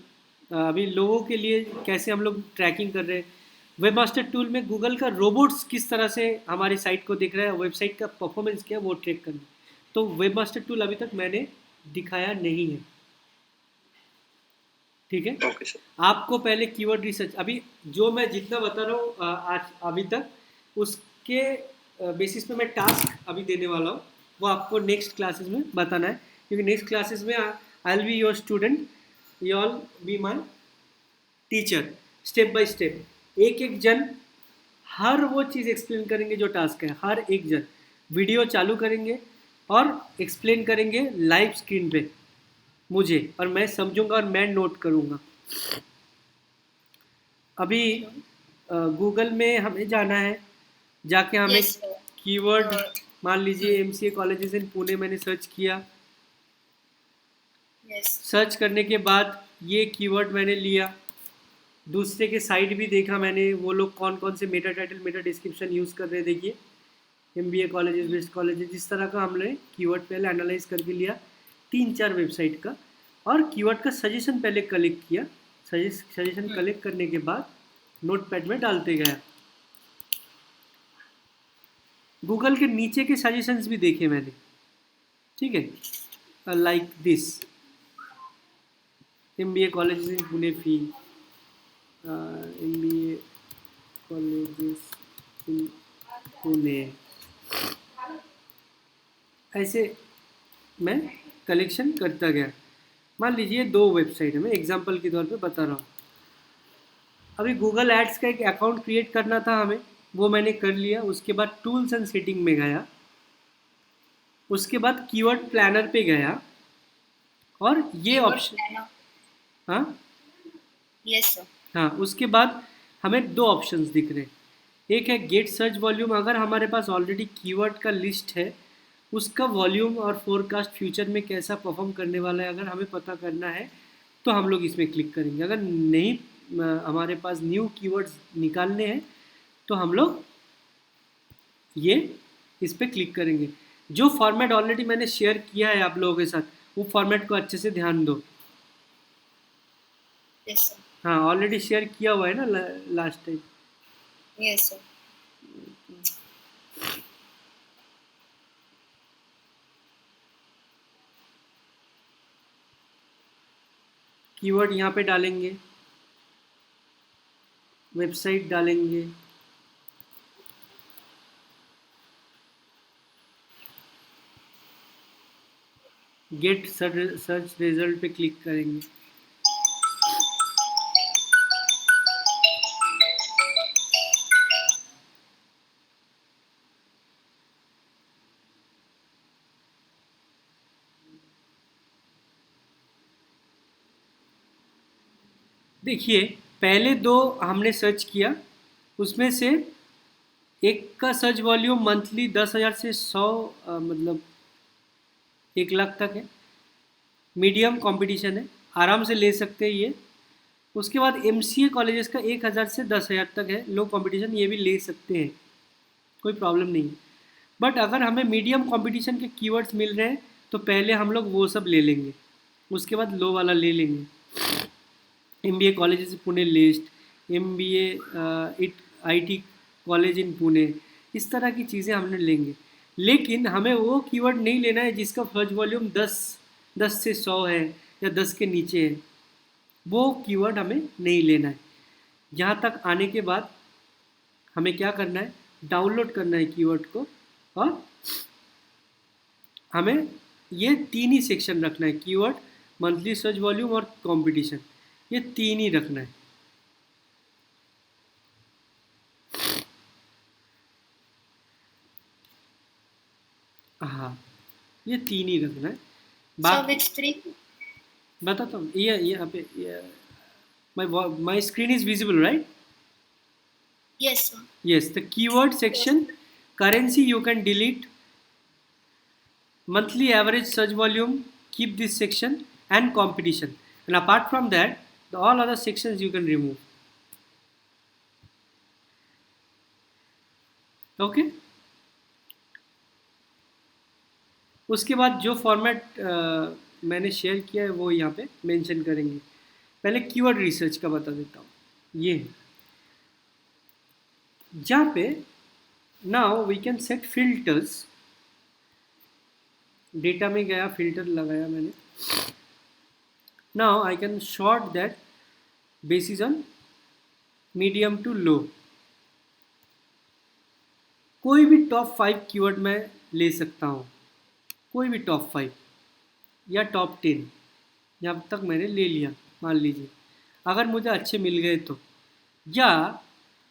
अभी लोगों के लिए कैसे हम लोग ट्रैकिंग कर रहे हैं। वेबमास्टर टूल में गूगल का रोबोट्स किस तरह से हमारी साइट को देख रहा है, वेबसाइट का परफॉर्मेंस क्या है वो ट्रैक करना। तो वेबमास्टर टूल अभी तक मैंने दिखाया नहीं है। ठीक है, ओके सर। आपको पहले कीवर्ड रिसर्च, अभी जो मैं जितना बता रहा हूँ आज अभी तक, उसके बेसिस पे मैं टास्क अभी देने वाला हूँ, वो आपको नेक्स्ट क्लासेस में बताना है। क्योंकि नेक्स्ट क्लासेस में I will be your student, you all be my teacher. Step by step एक एक जन हर वो चीज़ एक्सप्लेन करेंगे जो टास्क है, हर एक जन वीडियो चालू करेंगे और एक्सप्लेन करेंगे लाइव स्क्रीन पे मुझे, और मैं समझूंगा और मैं नोट करूंगा। अभी गूगल में हमें जाना है, जाके हमें Yes, sir. कीवर्ड, मान लीजिए MCA कॉलेजेस इन पुणे मैंने सर्च किया, Yes. सर्च करने के बाद ये कीवर्ड मैंने लिया, दूसरे के साइट भी देखा मैंने, वो लोग कौन कौन से Meta title meta description use कर रहे हैं। देखिए MBA कॉलेजेस, बेस्ट कॉलेजेस, जिस तरह का हमने कीवर्ड पहले एनालाइज करके लिया 3-4 वेबसाइट का, और कीवर्ड का सजेशन पहले कलेक्ट किया। सजेशन कलेक्ट करने के बाद नोटपैड में डालते गया। गूगल के नीचे के सजेशंस भी देखे मैंने, ठीक है, like this MBA colleges in Pune fee, MBA colleges in Pune, ऐसे मैं कलेक्शन करता गया। मान लीजिए 2 वेबसाइट है, मैं एग्जांपल के तौर पे बता रहा हूँ। अभी गूगल एड्स का एक अकाउंट क्रिएट करना था हमें, वो मैंने कर लिया। उसके बाद टूल्स एंड सेटिंग में गया, उसके बाद कीवर्ड प्लानर पे गया, और ये ऑप्शन, हाँ Yes, sir. हाँ, उसके बाद हमें 2 ऑप्शंस दिख रहे हैं। एक है गेट सर्च वॉल्यूम, अगर हमारे पास ऑलरेडी कीवर्ड का लिस्ट है, उसका वॉल्यूम और फोरकास्ट फ्यूचर में कैसा परफॉर्म करने वाला है अगर हमें पता करना है तो हम लोग इसमें क्लिक करेंगे। अगर नहीं हमारे पास न्यू कीवर्ड्स निकालने हैं तो हम लोग ये इस पर क्लिक करेंगे। जो फॉर्मेट ऑलरेडी मैंने शेयर किया है आप लोगों के साथ, वो फॉर्मेट को अच्छे से ध्यान दो। Yes, sir. हाँ, ऑलरेडी शेयर किया हुआ है ना last time. Yes, sir. Keyword यहाँ पे डालेंगे, वेबसाइट डालेंगे, गेट सर्च रिजल्ट पे क्लिक करेंगे। देखिए, पहले दो हमने सर्च किया, उसमें से एक का सर्च वॉल्यूम मंथली 10,000 से 100 मतलब 1 लाख तक है। मीडियम कंपटीशन है, आराम से ले सकते हैं ये। उसके बाद MCA कॉलेजेस का 1,000 से 10,000 तक है, लो कंपटीशन, ये भी ले सकते हैं, कोई प्रॉब्लम नहीं है। बट अगर हमें मीडियम कंपटीशन के कीवर्ड्स मिल रहे हैं तो पहले हम लोग वो सब ले लेंगे, उसके बाद लो वाला ले लेंगे। MBA colleges Pune list, MBA IT college in Pune, इस तरह की चीज़ें हमने लेंगे। लेकिन हमें वो कीवर्ड नहीं लेना है जिसका सर्च वॉल्यूम 10 से 100 है या 10 के नीचे है, वो कीवर्ड हमें नहीं लेना है। यहाँ तक आने के बाद हमें क्या करना है, डाउनलोड करना है कीवर्ड को, और हमें ये 3 ही सेक्शन रखना है, कीवर्ड, मंथली सर्च वॉल्यूम और कंपटीशन, ये 3 ही रखना है। हाँ, ये 3 ही रखना है। So which 3? बताता हूँ, ये यहाँ पे my screen is visible, right? Yes, sir. Yes, the keyword section, currency you can delete, monthly average search volume, keep this section, and competition. And apart from that, all other sections you can remove. Okay? उसके बाद जो format मैंने share किया है वो यहाँ पे mention करेंगे। पहले कीवर्ड रिसर्च का बता देता हूँ, ये जहाँ पे now we can set filters. Data में गया, फिल्टर लगाया मैंने। Now I can sort that basis on medium to low. कोई भी टॉप 5 कीवर्ड मैं ले सकता हूँ, कोई भी टॉप 5 या टॉप 10, यहाँ तक मैंने ले लिया मान लीजिए। अगर मुझे अच्छे मिल गए तो, या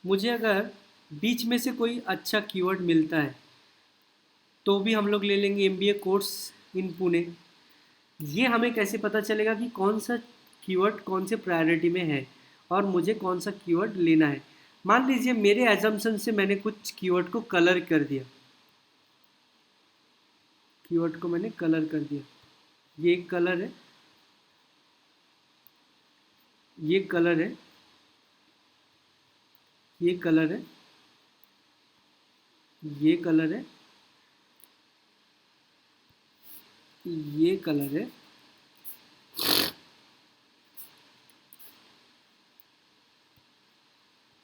मुझे अगर बीच में से कोई अच्छा कीवर्ड मिलता है तो भी हम लोग ले लेंगे। MBA कोर्स इन पुणे, ये हमें कैसे पता चलेगा कि कौन सा कीवर्ड कौन से प्रायोरिटी में है और मुझे कौन सा कीवर्ड लेना है। मान लीजिए मेरे एजम्पशन से मैंने कुछ कीवर्ड को कलर कर दिया, कीवर्ड को मैंने कलर कर दिया, ये एक कलर है, ये कलर है, ये कलर है, ये कलर है, ये कलर है,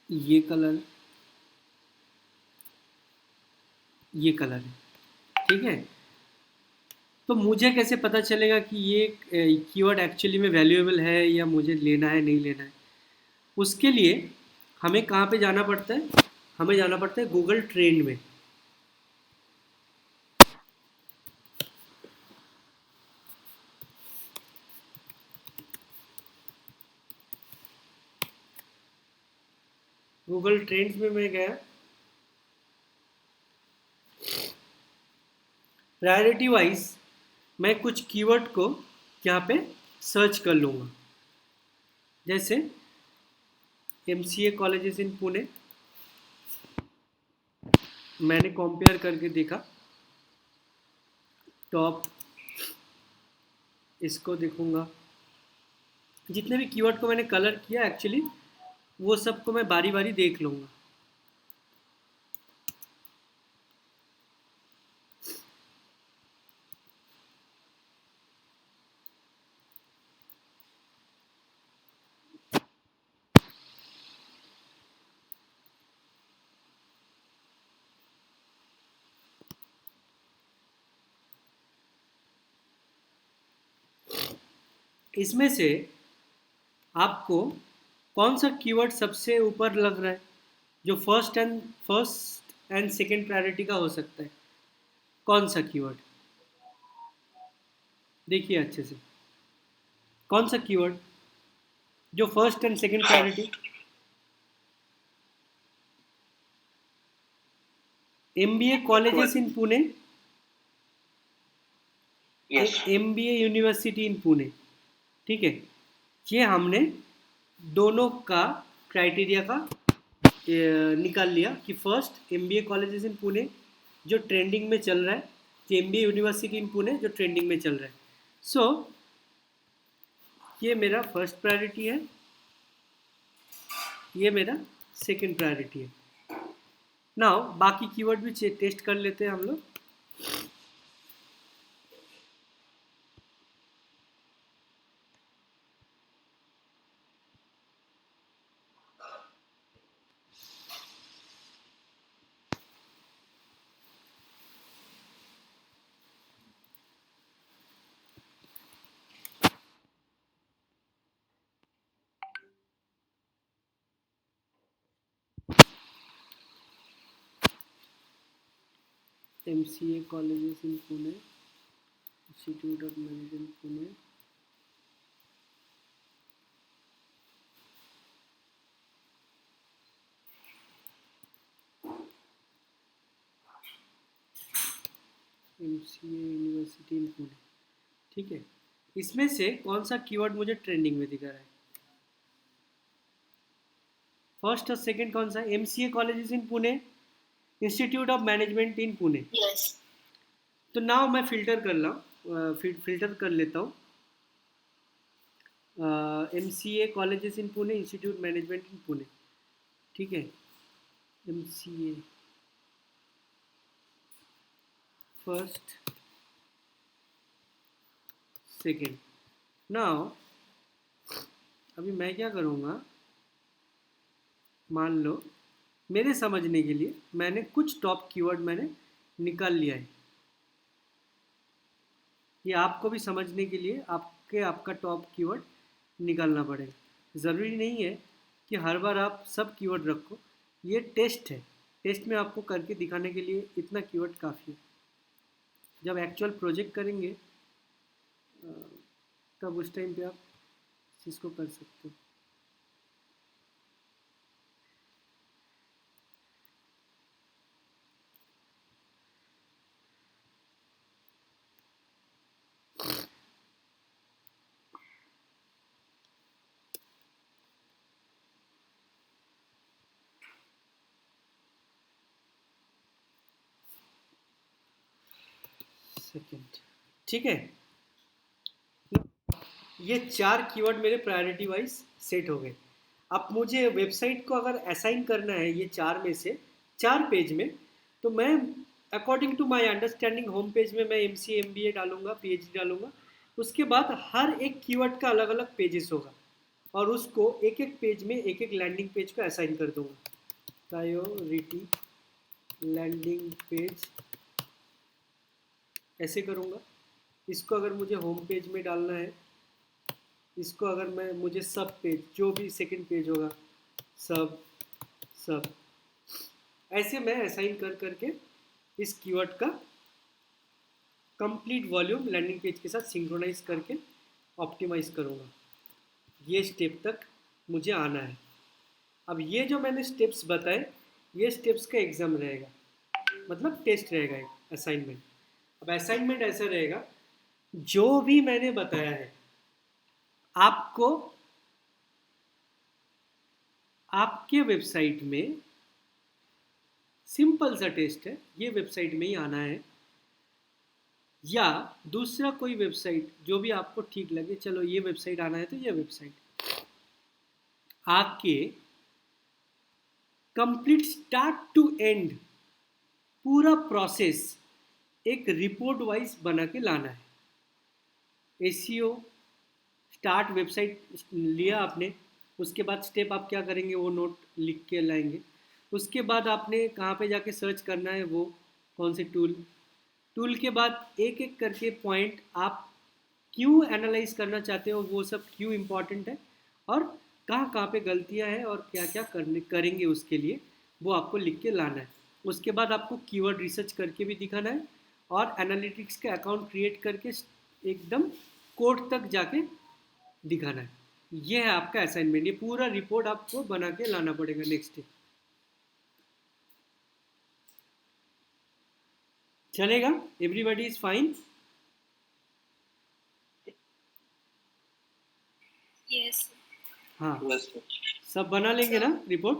ये कलर, ये कलर है। ठीक है, तो मुझे कैसे पता चलेगा कि ये कीवर्ड एक्चुअली में वैल्यूएबल है या मुझे लेना है नहीं लेना है? उसके लिए हमें कहाँ पे जाना पड़ता है? हमें जाना पड़ता है गूगल ट्रेंड में। गूगल ट्रेंड्स में मैं गया, प्रायोरिटी वाइज मैं कुछ कीवर्ड को यहाँ पे सर्च कर लूँगा। जैसे MCA कॉलेजेस इन पुणे मैंने कंपेयर करके देखा, टॉप, इसको देखूँगा। जितने भी कीवर्ड को मैंने कलर किया एक्चुअली वो सब को मैं बारी बारी देख लूँगा। इसमें से आपको कौन सा कीवर्ड सबसे ऊपर लग रहा है जो फर्स्ट एंड सेकंड प्रायोरिटी का हो सकता है? कौन सा कीवर्ड? देखिए अच्छे से, कौन सा कीवर्ड जो first and second priority? MBA colleges in Pune, MBA university in Pune, ठीक है। ये हमने दोनों का क्राइटेरिया का निकाल लिया कि first MBA colleges in Pune जो ट्रेंडिंग में चल रहा है, MBA यूनिवर्सिटी इन पुणे जो ट्रेंडिंग में चल रहा है। सो ये मेरा फर्स्ट प्रायोरिटी है, ये मेरा सेकंड प्रायोरिटी है। नाउ बाकी कीवर्ड भी टेस्ट कर लेते हैं हम लोग। MCA colleges in Pune, Institute of Management Pune, MCA university in Pune, ठीक है। इसमें से कौन सा कीवर्ड मुझे ट्रेंडिंग में दिखा रहा है? फर्स्ट और सेकंड कौन सा? MCA colleges in Pune, institute of management in Pune. Yes. तो नाउ मैं फिल्टर कर लेता हूँ। MCA colleges in Pune, institute management in Pune, ठीक है। MCA first second. नाउ अभी मैं क्या करूँगा, मान लो मेरे समझने के लिए मैंने कुछ टॉप कीवर्ड मैंने निकाल लिया है। ये आपको भी समझने के लिए आपका टॉप कीवर्ड निकालना पड़ेगा। ज़रूरी नहीं है कि हर बार आप सब कीवर्ड रखो, ये टेस्ट है। टेस्ट में आपको करके दिखाने के लिए इतना कीवर्ड काफ़ी है। जब एक्चुअल प्रोजेक्ट करेंगे तब उस टाइम पे आप इस चीज़ को कर सकते हो। सेकेंड, ठीक है। ये 4 कीवर्ड मेरे प्रायोरिटी वाइज सेट हो गए। अब मुझे वेबसाइट को अगर असाइन करना है ये 4 में से 4 पेज में, तो मैं according to my understanding home page में मैं MCA MBA डालूंगा, PhD डालूंगा। उसके बाद हर एक कीवर्ड का अलग अलग पेजेस होगा और उसको एक एक पेज में एक एक लैंडिंग पेज को असाइन कर दूंगा। प्रायोरिटी लैंडिंग पेज ऐसे करूँगा। इसको अगर मुझे होम पेज में डालना है, इसको अगर मुझे सब पेज, जो भी सेकंड पेज होगा, सब ऐसे मैं असाइन कर करके इस कीवर्ड का कंप्लीट वॉल्यूम लैंडिंग पेज के साथ सिंक्रोनाइज करके ऑप्टिमाइज करूँगा। ये स्टेप तक मुझे आना है। अब ये जो मैंने स्टेप्स बताए, ये स्टेप्स का एग्ज़ाम रहेगा, मतलब टेस्ट रहेगा, एक असाइनमेंट। अब असाइनमेंट ऐसा रहेगा, जो भी मैंने बताया है आपको आपके वेबसाइट में, सिंपल सा टेस्ट है, ये वेबसाइट में ही आना है या दूसरा कोई वेबसाइट जो भी आपको ठीक लगे। चलो ये वेबसाइट आना है तो ये वेबसाइट आके कंप्लीट स्टार्ट टू एंड पूरा प्रोसेस एक रिपोर्ट वाइज बना के लाना है। SEO स्टार्ट वेबसाइट लिया आपने, उसके बाद स्टेप आप क्या करेंगे वो नोट लिख के लाएंगे। उसके बाद आपने कहाँ पे जाके सर्च करना है, वो कौन से टूल के बाद एक एक करके पॉइंट आप क्यों एनालाइज करना चाहते हो वो सब क्यों इम्पॉर्टेंट है, और कहाँ कहाँ पे गलतियाँ हैं और क्या क्या करेंगे उसके लिए, वो आपको लिख के लाना है। उसके बाद आपको कीवर्ड रिसर्च करके भी दिखाना है और एनालिटिक्स के अकाउंट क्रिएट करके एकदम कोड तक जाके दिखाना है। ये है आपका असाइनमेंट। ये पूरा रिपोर्ट आपको बना के लाना पड़ेगा नेक्स्ट डे। चलेगा? Everybody is fine? Yes. हाँ, Yes, sir. सब बना लेंगे ना रिपोर्ट?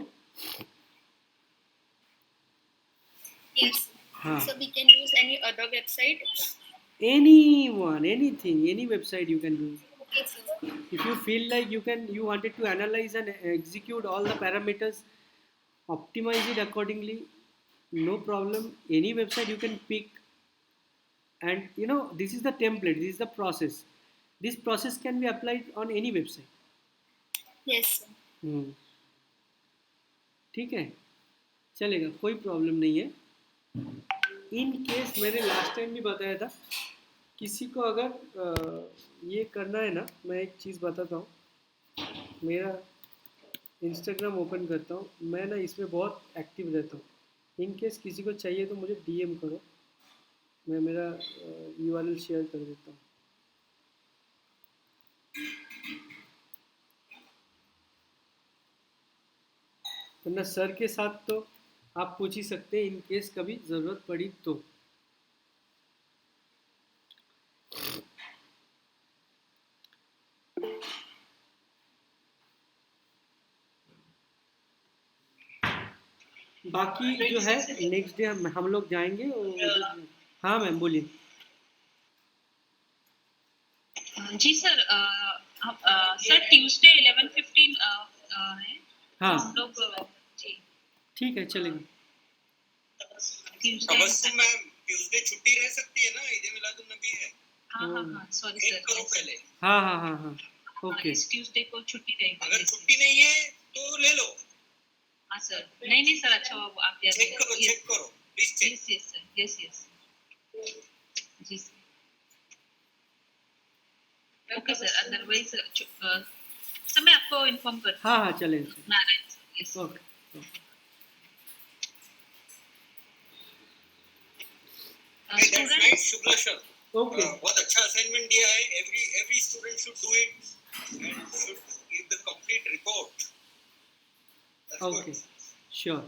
Yes. हाँ, So we can use any other website. anyone, anything, any website you can use. Okay, sir. If you feel like you wanted to analyze and execute all the parameters, optimize it accordingly, no problem. Any website you can pick, and this is the template, this is the process. This process can be applied on any website. Yes, sir. ठीक है, चलेगा, कोई problem नहीं है। In case मैंने last time भी बताया था, किसी को अगर ये करना है ना, मैं एक चीज़ बताता हूँ। मेरा इंस्टाग्राम ओपन करता हूँ, मैं ना इसमें बहुत एक्टिव रहता हूँ। इन केस किसी को चाहिए तो मुझे डीएम करो, मैं मेरा URL शेयर कर देता हूँ। वरना सर के साथ तो आप पूछ ही सकते हैं, इन केस कभी ज़रूरत पड़ी तो। बाकी जो है नेक्स्ट डे हम लोग जाएंगे और हाँ मैम बोलिए। जी सर, सर ट्यूसडे 11:15 है। हाँ हम लोग जी ठीक है, चलेगा। तबस्सुम मैम, ट्यूसडे छुट्टी रह सकती है ना, ईद मिलादुन नबी है। हाँ सॉरी एक सर। करो पहले। हाँ ओके। इस ट्यूसडे को छुट्टी रहेगी। अगर छुट्टी नहीं है तो ले लो। हाँ सर, नहीं सर, अच्छा आप चेक करो please check. Yes sir, yes जी sir. Okay sir, otherwise sir मैं आपको इन्फॉर्म करती हूँ। हाँ चलेगा। Narayan sir, yes okay. That's nice, Shukla sir. Okay. बहुत अच्छा असाइनमेंट दिया है। Every student should do it and should give the complete report. That's okay, good. Sure.